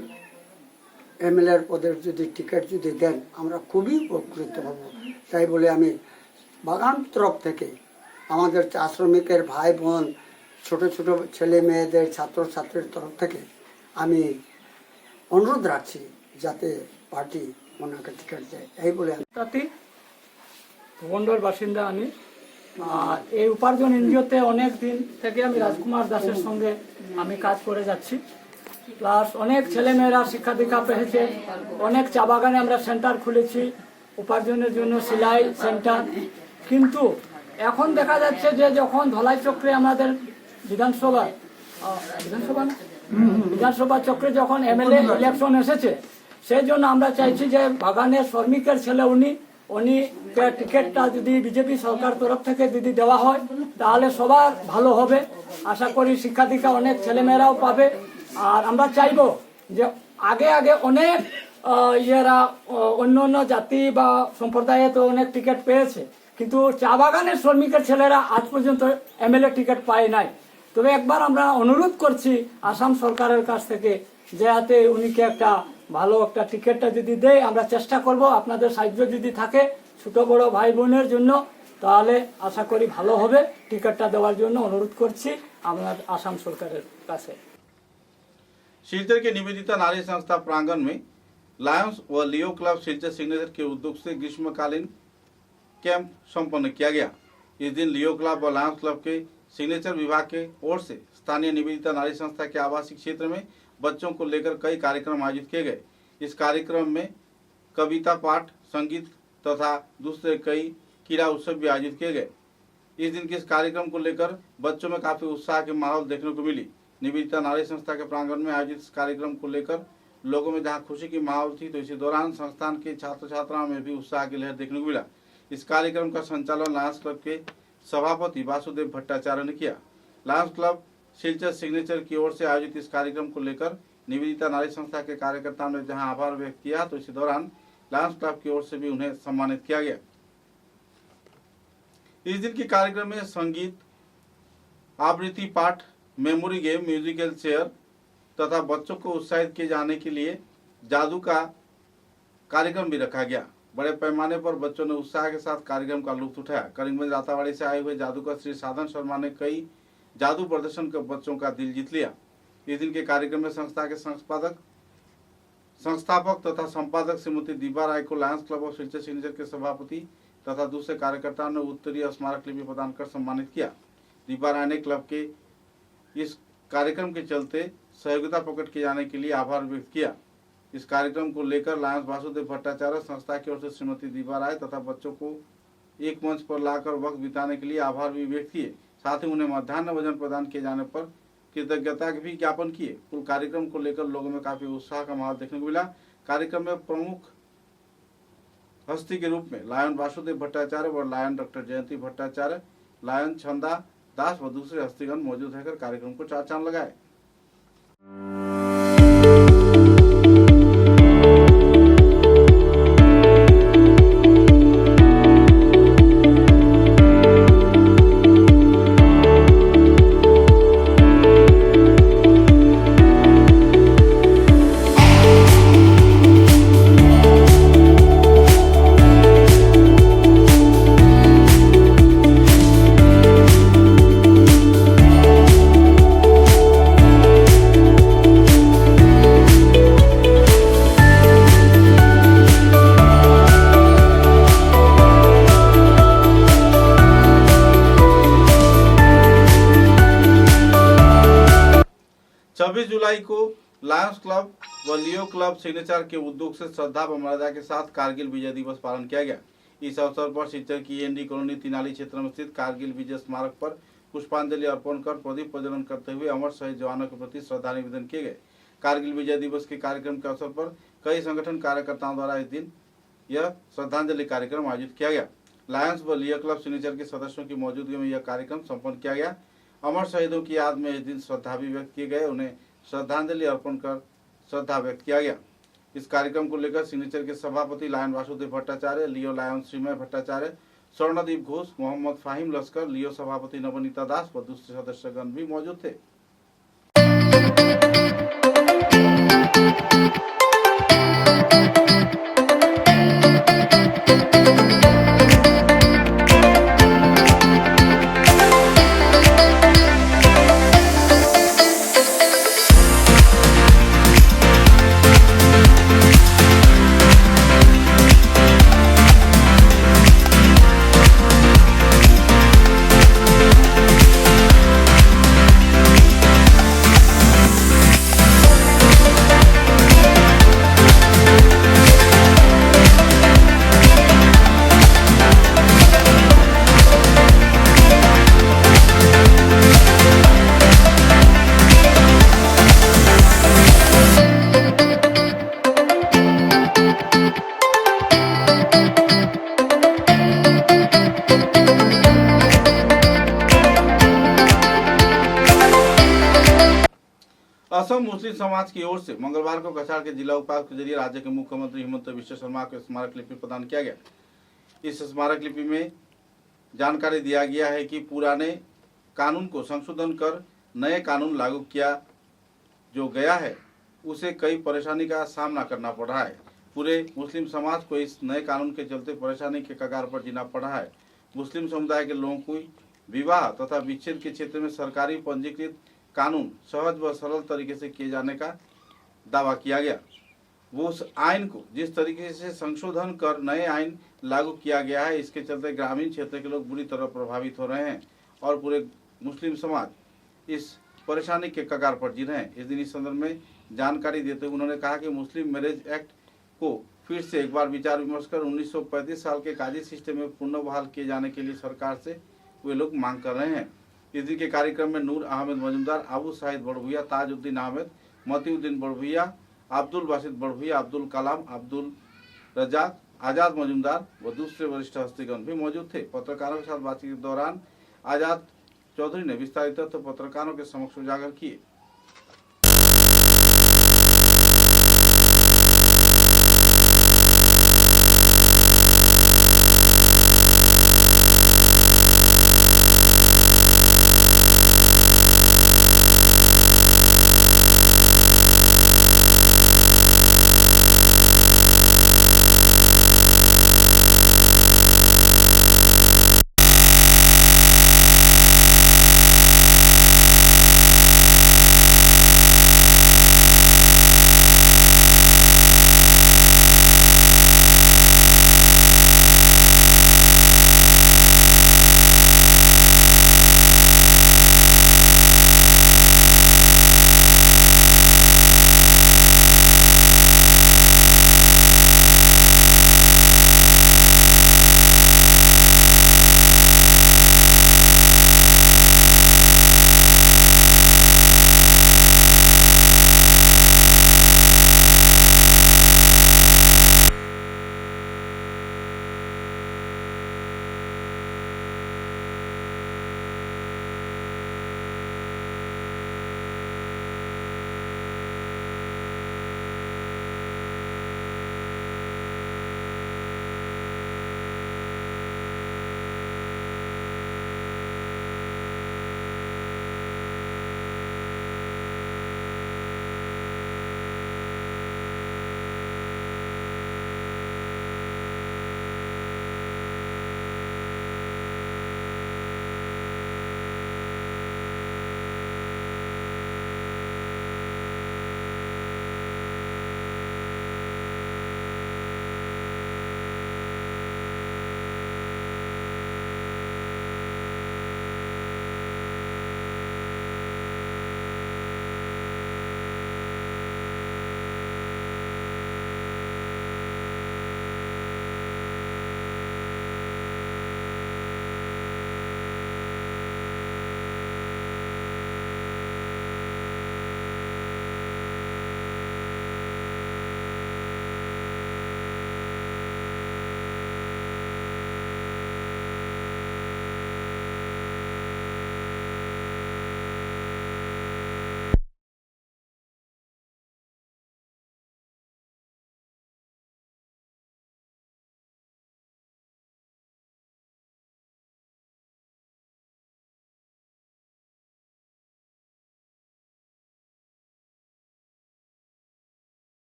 এমএলএর পদের যদি টিকিট যদি দেন আমরা খুবই উপকৃত হব। তাই বলে আমি বাগান তরফ থেকে আমাদের চা শ্রমিকের ভাই বোন, ছোট ছোট ছেলে মেয়েদের, ছাত্রছাত্রীর তরফ থেকে আমি অনুরোধ রাখছি যাতে পার্টি ওনাকে টিকিট দেয়। এই বলে ভূখণ্ডের বাসিন্দা আমি। এই উপার্জন এনজিওতে অনেক দিন থেকে আমি রাজকুমার দাসের সঙ্গে আমি কাজ করে যাচ্ছি। প্লাস অনেক ছেলেমেয়েরা শিক্ষা দীক্ষা পেয়েছে, অনেক চা বাগানে আমরা সেন্টার খুলেছি উপার্জনের জন্য, সেলাই সেন্টার। কিন্তু এখন দেখা যাচ্ছে যে যখন ধলাই চক্রে আমাদের বিধানসভা চক্রে যখন এমএলএ ইলেকশন এসেছে, সেই জন্য আমরা চাইছি যে বাগানের শ্রমিকের ছেলে উনি টিকিটটা যদি বিজেপি সরকার তরফ থেকে যদি দেওয়া হয় তাহলে সবার ভালো হবে। আশা করি শিক্ষা দীক্ষা অনেক ছেলেমেয়েরাও পাবে। আর আমরা চাইব যে আগে অনেক ইয়েরা অন্য জাতি বা সম্প্রদায়ে তো অনেক টিকিট পেয়েছে, কিন্তু চা বাগানের শ্রমিকের ছেলেরা আজ পর্যন্ত এমএলএ টিকিট পায় নাই। তবে একবার আমরা অনুরোধ করছি আসাম সরকারের কাছ থেকে যাতে উনিকে একটা ভালো একটা টিকিটটা যদি দেয়, আমরা চেষ্টা করব। আপনাদের সাহায্য যদি থাকে ছোট বড় ভাই বোনের জন্য, তাহলে আশা করি ভালো হবে। টিকিটটা দেওয়ার জন্য অনুরোধ করছি আমরা আসাম সরকারের কাছে। सिलचर के निवेदिता नारी संस्था प्रांगण में लायंस व लियो क्लब सिलचर सिग्नेचर के उद्योग से ग्रीष्मकालीन कैंप संपन्न किया गया। इस दिन लियो क्लब व लायंस क्लब के सिग्नेचर विभाग के ओर से स्थानीय निवेदिता नारी संस्था के आवासीय क्षेत्र में बच्चों को लेकर कई कार्यक्रम आयोजित किए गए। इस कार्यक्रम में कविता पाठ, संगीत तथा दूसरे कई क्रीड़ा उत्सव भी आयोजित किए गए। इस दिन के इस कार्यक्रम को लेकर बच्चों में काफी उत्साह की माहौल देखने को मिली। निवेदिता नारी संस्था के प्रांगण में आयोजित इस कार्यक्रम को लेकर लोगों में जहां खुशी की माहौल थी, तो इसी दौरान संस्थान के छात्र छात्राओं में भी उत्साह की लहर देखने को मिला। इस कार्यक्रम का संचालन लायंस क्लब के सभापति वासुदेव भट्टाचार्य ने किया। लायंस क्लब सिलचर सिग्नेचर की ओर से आयोजित इस कार्यक्रम को लेकर निवेदिता नारी संस्था के कार्यकर्ताओं ने जहां आभार व्यक्त किया, तो इसी दौरान लायंस क्लब की ओर से भी उन्हें सम्मानित किया गया। इस दिन के कार्यक्रम में संगीत, आवृत्ति पाठ, मेमोरी गेम, म्यूजिकल चेयर तथा बच्चों को उत्साहित किए जाने के लिए जादू का कार्यक्रम भी रखा गया। बड़े पैमाने पर बच्चों ने उत्साह के साथ कार्यक्रम का लुत्फ उठाया। करीमगंज रातावाड़ी से आए हुए जादूगर श्री साधन शर्मा ने कई जादू प्रदर्शन कर बच्चों का दिल जीत लिया। इस दिन के कार्यक्रम में संस्था के संस्थापक तथा संपादक श्रीमती दीपा राय को Lions club of Silchar signature के सभापति तथा दूसरे कार्यकर्ताओं ने उत्तरीय स्मारक लिपि प्रदान कर सम्मानित किया। दीपा राय ने क्लब के इस कार्यक्रम के चलते सहयोगिता प्रकट किए जाने के लिए आभार व्यक्त किया। इस कार्यक्रम को लेकर लायंस वासुदेव भट्टाचार्य संस्था की ओर से श्रीमती दीपा राय तथा बच्चों को एक मंच पर लाकर वक्त बिताने के लिए आभार भी व्यक्त किए। साथ ही उन्हें मध्याह्न भोजन प्रदान किए जाने पर कृतज्ञता भी ज्ञापन किए। कुल कार्यक्रम को लेकर लोगों में काफी उत्साह का माहौल देखने को मिला। कार्यक्रम में प्रमुख हस्ती के रूप में लायन वासुदेव भट्टाचार्य व लायन डॉक्टर जयंती भट्टाचार्य, लायन छंदा दास व दूसरे हस्तीगण मौजूद रहकर कार्यक्रम को चार चांद लगाए। जुलाई को लायंस क्लब व लियो क्लब सिग्नेचर के उद्योग से श्रद्धा व मर्यादा के साथ कारगिल विजय दिवस पालन किया गया। इस अवसर पर सिलचर की एनडी कॉलोनी तिनाली क्षेत्र में स्थित कारगिल विजय स्मारक पर पुष्पांजलि अर्पण कर प्रदीप प्रज्वलन करते हुए अमर शहीद जवानों के प्रति श्रद्धा निवेदन किए गए। कारगिल विजय दिवस के कार्यक्रम के अवसर पर कई संगठन कार्यकर्ताओं द्वारा इस दिन यह श्रद्धांजलि कार्यक्रम आयोजित किया गया। लायंस व लियो क्लब सिग्नेचर के सदस्यों की मौजूदगी में यह कार्यक्रम संपन्न किया गया। अमर शहीदों की याद में इस दिन श्रद्धा भी व्यक्त किए गए, उन्हें श्रद्धांजलि अर्पण कर श्रद्धा व्यक्त किया गया। इस कार्यक्रम को लेकर सिग्नेचर के सभापति लायन वासुदेव भट्टाचार्य, लियो लायन श्रीमय भट्टाचार्य, स्वर्णदीप घोष, मोहम्मद फाहिम लश्कर, लियो सभापति नवनीता दास व दूसरे सदस्यगण भी मौजूद थे। असम मुस्लिम समाज की ओर से मंगलवार को कछाड़ के जिला उपायुक्त के जरिए राज्य के मुख्यमंत्री हिमंत बिश्व शर्मा को स्मारक लिपि प्रदान किया गया। इस स्मारक लिपि में जानकारी दिया गया है कि पुराने कानून को संशोधन कर नए कानून लागू किया जो गया है उसे कई परेशानी का सामना करना पड़ रहा है। पूरे मुस्लिम समाज को इस नए कानून के चलते परेशानी के कगार पर जीना पड़ रहा है। मुस्लिम समुदाय के लोगों को विवाह तथा विच्छेद के क्षेत्र में सरकारी पंजीकृत कानून सहज व सरल तरीके से किए जाने का दावा किया गया। वो उस आइन को जिस तरीके से संशोधन कर नए आइन लागू किया गया है, इसके चलते ग्रामीण क्षेत्र के लोग बुरी तरह प्रभावित हो रहे हैं और पूरे मुस्लिम समाज इस परेशानी के कगार पर जी रहे हैं। इस दिन इस संदर्भ में जानकारी देते हुए उन्होंने कहा कि मुस्लिम मैरिज एक्ट को फिर से एक बार विचार विमर्श कर 1935 साल के काजी सिस्टम में पुनः बहाल किए जाने के लिए सरकार से वे लोग मांग कर रहे हैं। इस दिन के कार्यक्रम में नूर अहमद मजुमदार, आबू साहिद बड़भुइया, ताजुद्दीन अहमद, मतीउद्दीन बड़भुइया, अब्दुल बासित बड़भुइया, अब्दुल कलाम, अब्दुल रजाक, आजाद मजुमदार व दूसरे वरिष्ठ हस्तीगण भी मौजूद थे। पत्रकारों के साथ बातचीत के दौरान आजाद चौधरी ने विस्तारित तथ्य पत्रकारों के समक्ष उजागर किए।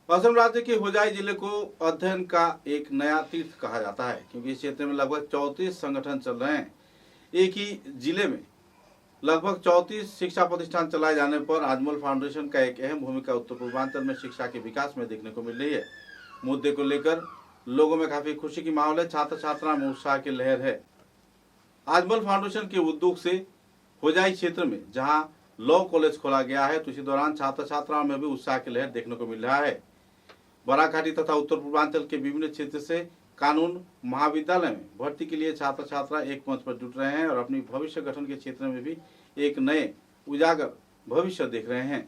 असम राज्य के होजाई जिले को अध्ययन का एक नया तीर्थ कहा जाता है, क्योंकि इस क्षेत्र में लगभग 34 संगठन चल रहे हैं। एक ही जिले में लगभग 34 शिक्षा प्रतिष्ठान चलाए जाने पर आजमल फाउंडेशन का एक अहम भूमिका उत्तर पूर्वांचल में शिक्षा के विकास में देखने को मिल रही है। मुद्दे को लेकर लोगों में काफी खुशी की माहौल है, छात्र छात्रा में उत्साह की लहर है। आजमल फाउंडेशन के उद्योग से होजाई क्षेत्र में जहां लॉ कॉलेज खोला गया है, तो इसी दौरान छात्र छात्राओं में भी उत्साह की लहर देखने को मिल रहा है। बराघाटी तथा उत्तर पूर्वांचल के विभिन्न क्षेत्र से कानून महाविद्यालय में भर्ती के लिए छात्र छात्रा एक मंच पर जुट रहे हैं और अपनी भविष्य गठन के क्षेत्र में भी एक नए उजागर भविष्य देख रहे हैं।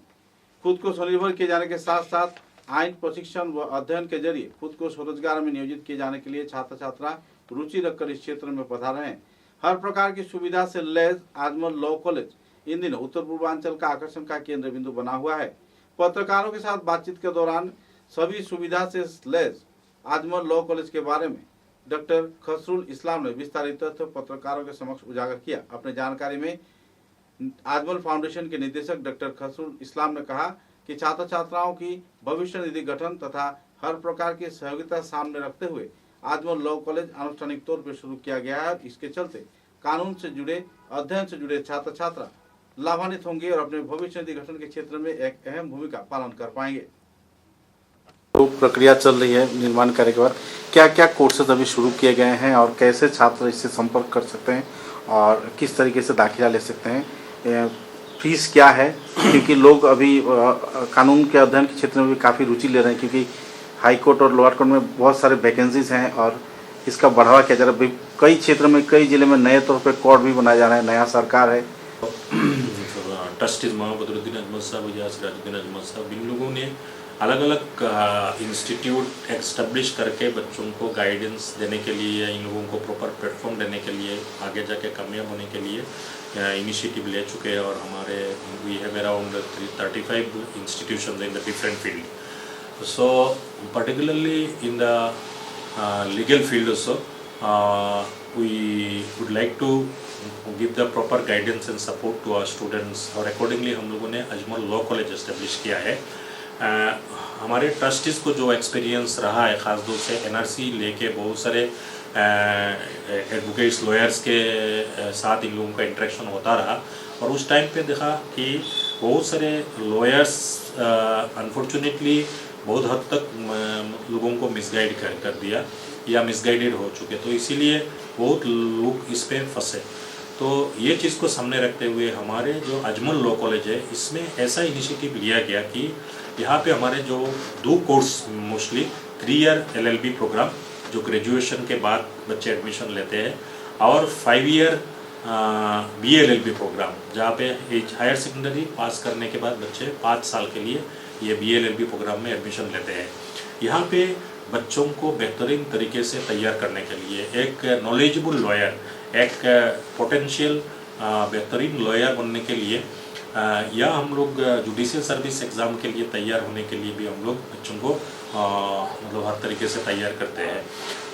खुद को स्वनिर्भर किए जाने के साथ साथ आईन प्रशिक्षण व अध्ययन के जरिए खुद को स्वरोजगार में नियोजित किए जाने के लिए छात्र छात्रा रुचि रखकर इस क्षेत्र में पधारे हैं। हर प्रकार की सुविधा से lace Ajmal law college in दिनों उत्तर पूर्वांचल का आकर्षण का केंद्र बिंदु बना हुआ है। पत्रकारों के साथ बातचीत के दौरान सभी सुविधा से लैस आजमल लॉ कॉलेज के बारे में डॉक्टर खसरुल इस्लाम ने विस्तारित तथ्य पत्रकारों के समक्ष उजागर किया। अपने जानकारी में आजमल फाउंडेशन के निदेशक डॉक्टर खसरुल इस्लाम ने कहा कि छात्र छात्राओं की भविष्य निधि गठन तथा हर प्रकार की सहयोगिता सामने रखते हुए आजमल लॉ कॉलेज आनुष्ठानिक तौर पर शुरू किया गया है। इसके चलते कानून से जुड़े अध्ययन से जुड़े छात्र छात्रा लाभान्वित होंगे और अपने भविष्य निधि गठन के क्षेत्र में एक अहम भूमिका पालन कर पाएंगे। तो प्रक्रिया चल रही है निर्माण कार्य के बाद, क्या क्या कोर्सेज अभी शुरू किए गए हैं और कैसे छात्र इससे संपर्क कर सकते हैं और किस तरीके से दाखिला ले सकते हैं, फीस क्या है, क्योंकि लोग अभी कानून के अध्ययन के क्षेत्र में भी काफ़ी रुचि ले रहे हैं, क्योंकि हाई कोर्ट और लोअर कोर्ट में बहुत सारे वैकेंसीज हैं और इसका बढ़ावा किया जा रहा है। कई क्षेत्र में कई जिले में नए तौर पर कोर्ट भी बनाया जा रहा है, नया सरकार है। ट्रस्टीज मोहम्मद बदरुद्दीन अजमल साहब या सिराजुद्दीन अजमल साहब, इन लोगों ने अलग अलग इंस्टीट्यूट एस्टेब्लिश करके बच्चों को गाइडेंस देने के लिए, इन लोगों को प्रॉपर प्लेटफॉर्म देने के लिए, आगे जाके कामयाब होने के लिए इनिशिएटिव ले चुके हैं। और हमारे we have around 35 institutions in the different field. So particularly in the legal field also we would like to give the proper guidance and support to our students, और accordingly हम लोगों ने अजमल लॉ कॉलेज एस्टेब्लिश किया है। हमारे trustees को जो experience रहा है, ख़ास तौर से एनआरसी लेके बहुत सारे एडवोकेट्स लॉयर्स के साथ इन लोगों का इंटरेक्शन होता रहा, और उस टाइम पे देखा कि बहुत सारे लॉयर्स अनफॉर्चुनेटली बहुत हद तक लोगों को मिसगाइड कर दिया या मिसगाइडेड हो चुके, तो इसीलिए बहुत लोग इस पे फंसे। तो ये चीज़ को सामने रखते हुए हमारे जो अजमल लॉ कॉलेज है, इसमें ऐसा इनिशिएटिव लिया गया कि यहाँ पे हमारे जो 2 course mostly 3 year LLB programme जो ग्रेजुएशन के बाद बच्चे एडमिशन लेते हैं, और 5 ईयर BLLB प्रोग्राम जहाँ पे हायर सेकेंडरी पास करने के बाद बच्चे 5 साल के लिए ये BLLB प्रोग्राम में एडमिशन लेते हैं। यहाँ पे बच्चों को बेहतरीन तरीके से तैयार करने के लिए एक नॉलेजेबल लॉयर, एक पोटेंशियल बेहतरीन लॉयर बनने के लिए, या हम लोग जुडिशियल सर्विस एग्ज़ाम के लिए तैयार होने के लिए भी हम लोग बच्चों को मतलब हर तरीके से तैयार करते हैं।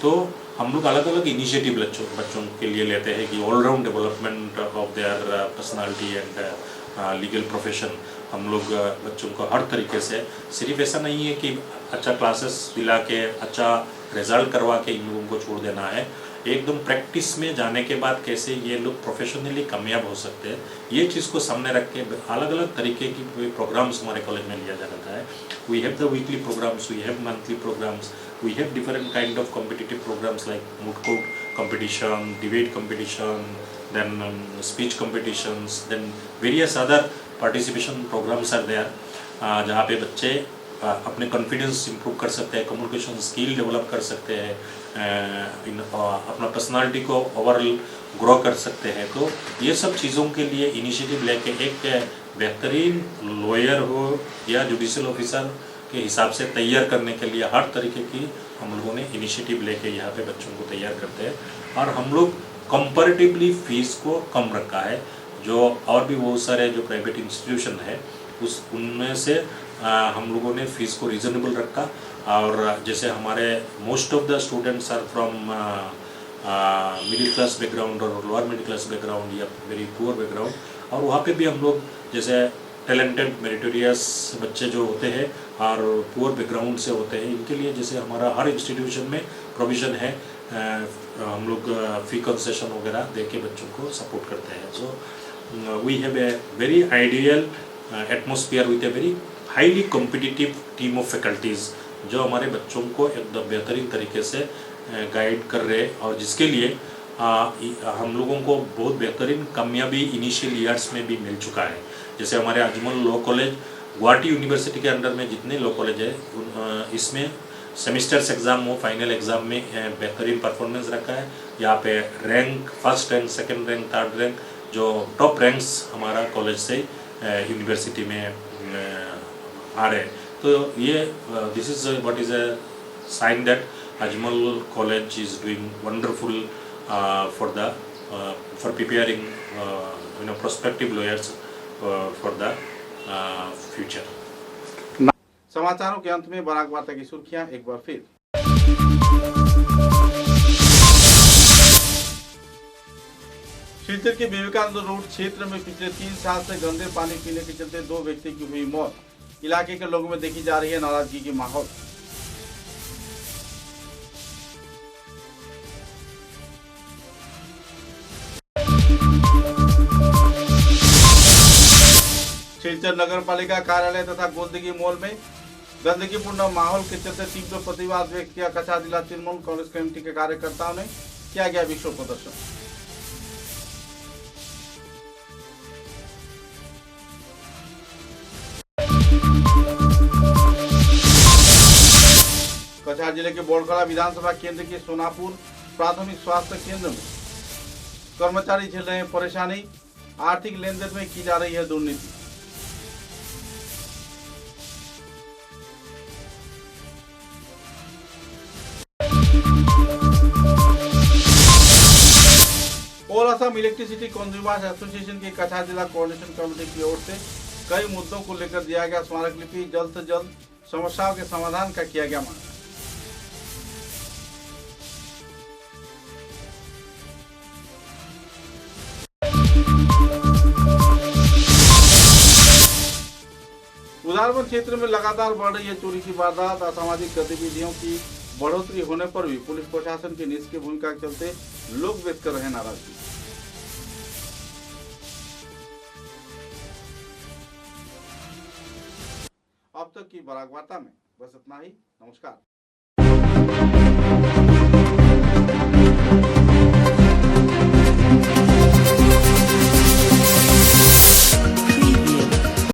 तो हम लोग अलग अलग इनिशिएटिव बच्चों के लिए लेते हैं कि all round development of their personality and legal profession. हम लोग बच्चों को हर तरीके से, सिर्फ ऐसा नहीं है कि अच्छा क्लासेस दिला के अच्छा रिजल्ट करवा के इन लोगों को छोड़ देना है, एकदम प्रैक्टिस में जाने के बाद कैसे ये लोग प्रोफेशनली कामयाब हो सकते हैं, ये चीज़ को सामने रख के अलग अलग तरीके की प्रोग्राम्स हमारे कॉलेज में लिया जाता है। We have the weekly programmes, we have monthly programmes, we have different kind of competitive programs like moot court competition, debate competition, then speech competitions, then various other participation programs are there, जहाँ पे बच्चे अपने confidence improve कर सकते हैं, communication skill develop कर सकते हैं, अपना पर्सनालिटी को ओवरऑल ग्रो कर सकते हैं। तो ये सब चीज़ों के लिए इनिशिएटिव लेके एक बेहतरीन लॉयर हो या जुडिशियल ऑफिसर के हिसाब से तैयार करने के लिए हर तरीके की हम लोगों ने इनिशिएटिव लेके यहाँ पे बच्चों को तैयार करते हैं। और हम लोग कंपैरेटिवली फीस को कम रखा है, जो और भी बहुत सारे जो प्राइवेट इंस्टीट्यूशन है उनमें से हम लोगों ने फ़ीस को रीज़नेबल रखा। और जैसे हमारे most of the students are from middle class background और लोअर मिडिल क्लास बैकग्राउंड या वेरी पुअर बैकग्राउंड, और वहाँ पे भी हम लोग जैसे टैलेंटेड मेरिटोरियस बच्चे जो होते हैं और पुअर बैकग्राउंड से होते हैं, इनके लिए जैसे हमारा हर इंस्टीट्यूशन में प्रोविज़न है, हम लोग फी कंसेशन वगैरह दे के बच्चों को सपोर्ट करते हैं। So we have a very ideal atmosphere with a very highly competitive team of faculties जो हमारे बच्चों को एकदम बेहतरीन तरीके से गाइड कर रहे हैं और जिसके लिए हम लोगों को बहुत बेहतरीन कामयाबी इनिशियल ईयर्स में भी मिल चुका है। जैसे हमारे Ajmal law college Guwahati university के अंडर में जितने लॉ कॉलेज है इसमें सेमिस्टर्स एग्ज़ाम हो, फाइनल एग्ज़ाम में बेहतरीन परफॉर्मेंस रखा है। यहाँ पे rank, first rank, second rank, third rank, जो टॉप रैंक्स हमारा कॉलेज से यूनिवर्सिटी में आ रहे हैं। तो ये this is what is a sign that Ajmal college is doing wonderful for preparing prospective lawyers for the future. समाचारों के अंत में बराक वार्ता की सुर्खियां एक बार फिर। सिलचर के विवेकानंद रोड क्षेत्र में पिछले 3 साल से गंदे पानी पीने के चलते 2 व्यक्ति की हुई मौत। इलाके के लोगों में देखी जा रही है नाराजगी की माहौल। सिलचर नगर पालिका कार्यालय तथा गोलदिगी मॉल में गंदगीपूर्ण माहौल के चलते तीव्र प्रतिवाद व्यक्त किया। कछार जिला तृणमूल कांग्रेस कमेटी के कार्यकर्ताओं ने किया गया विक्षोभ प्रदर्शन। कछार जिले के बोड़खला विधानसभा केंद्र के सोनापुर प्राथमिक स्वास्थ्य केंद्र में कर्मचारी झेल रहे हैं परेशानी। आर्थिक लेन देन में की जा रही है दुर्नीति। All Assam electricity consumers association की कछार जिला कोऑर्डिनेशन कमेटी की ओर से कई मुद्दों को लेकर दिया गया स्मारक लिपि। जल्द से जल्द समस्याओं के समाधान का किया गया मांग। उदारबंद क्षेत्र में लगातार बढ़ रही है चोरी की वारदात। असामाजिक गतिविधियों की बढ़ोतरी होने पर भी पुलिस प्रशासन की निष्क्रिय भूमिका के चलते लोग व्यक्त कर रहे हैं नाराजगी। अब तक की बराक वार्ता में बस इतना ही। नमस्कार।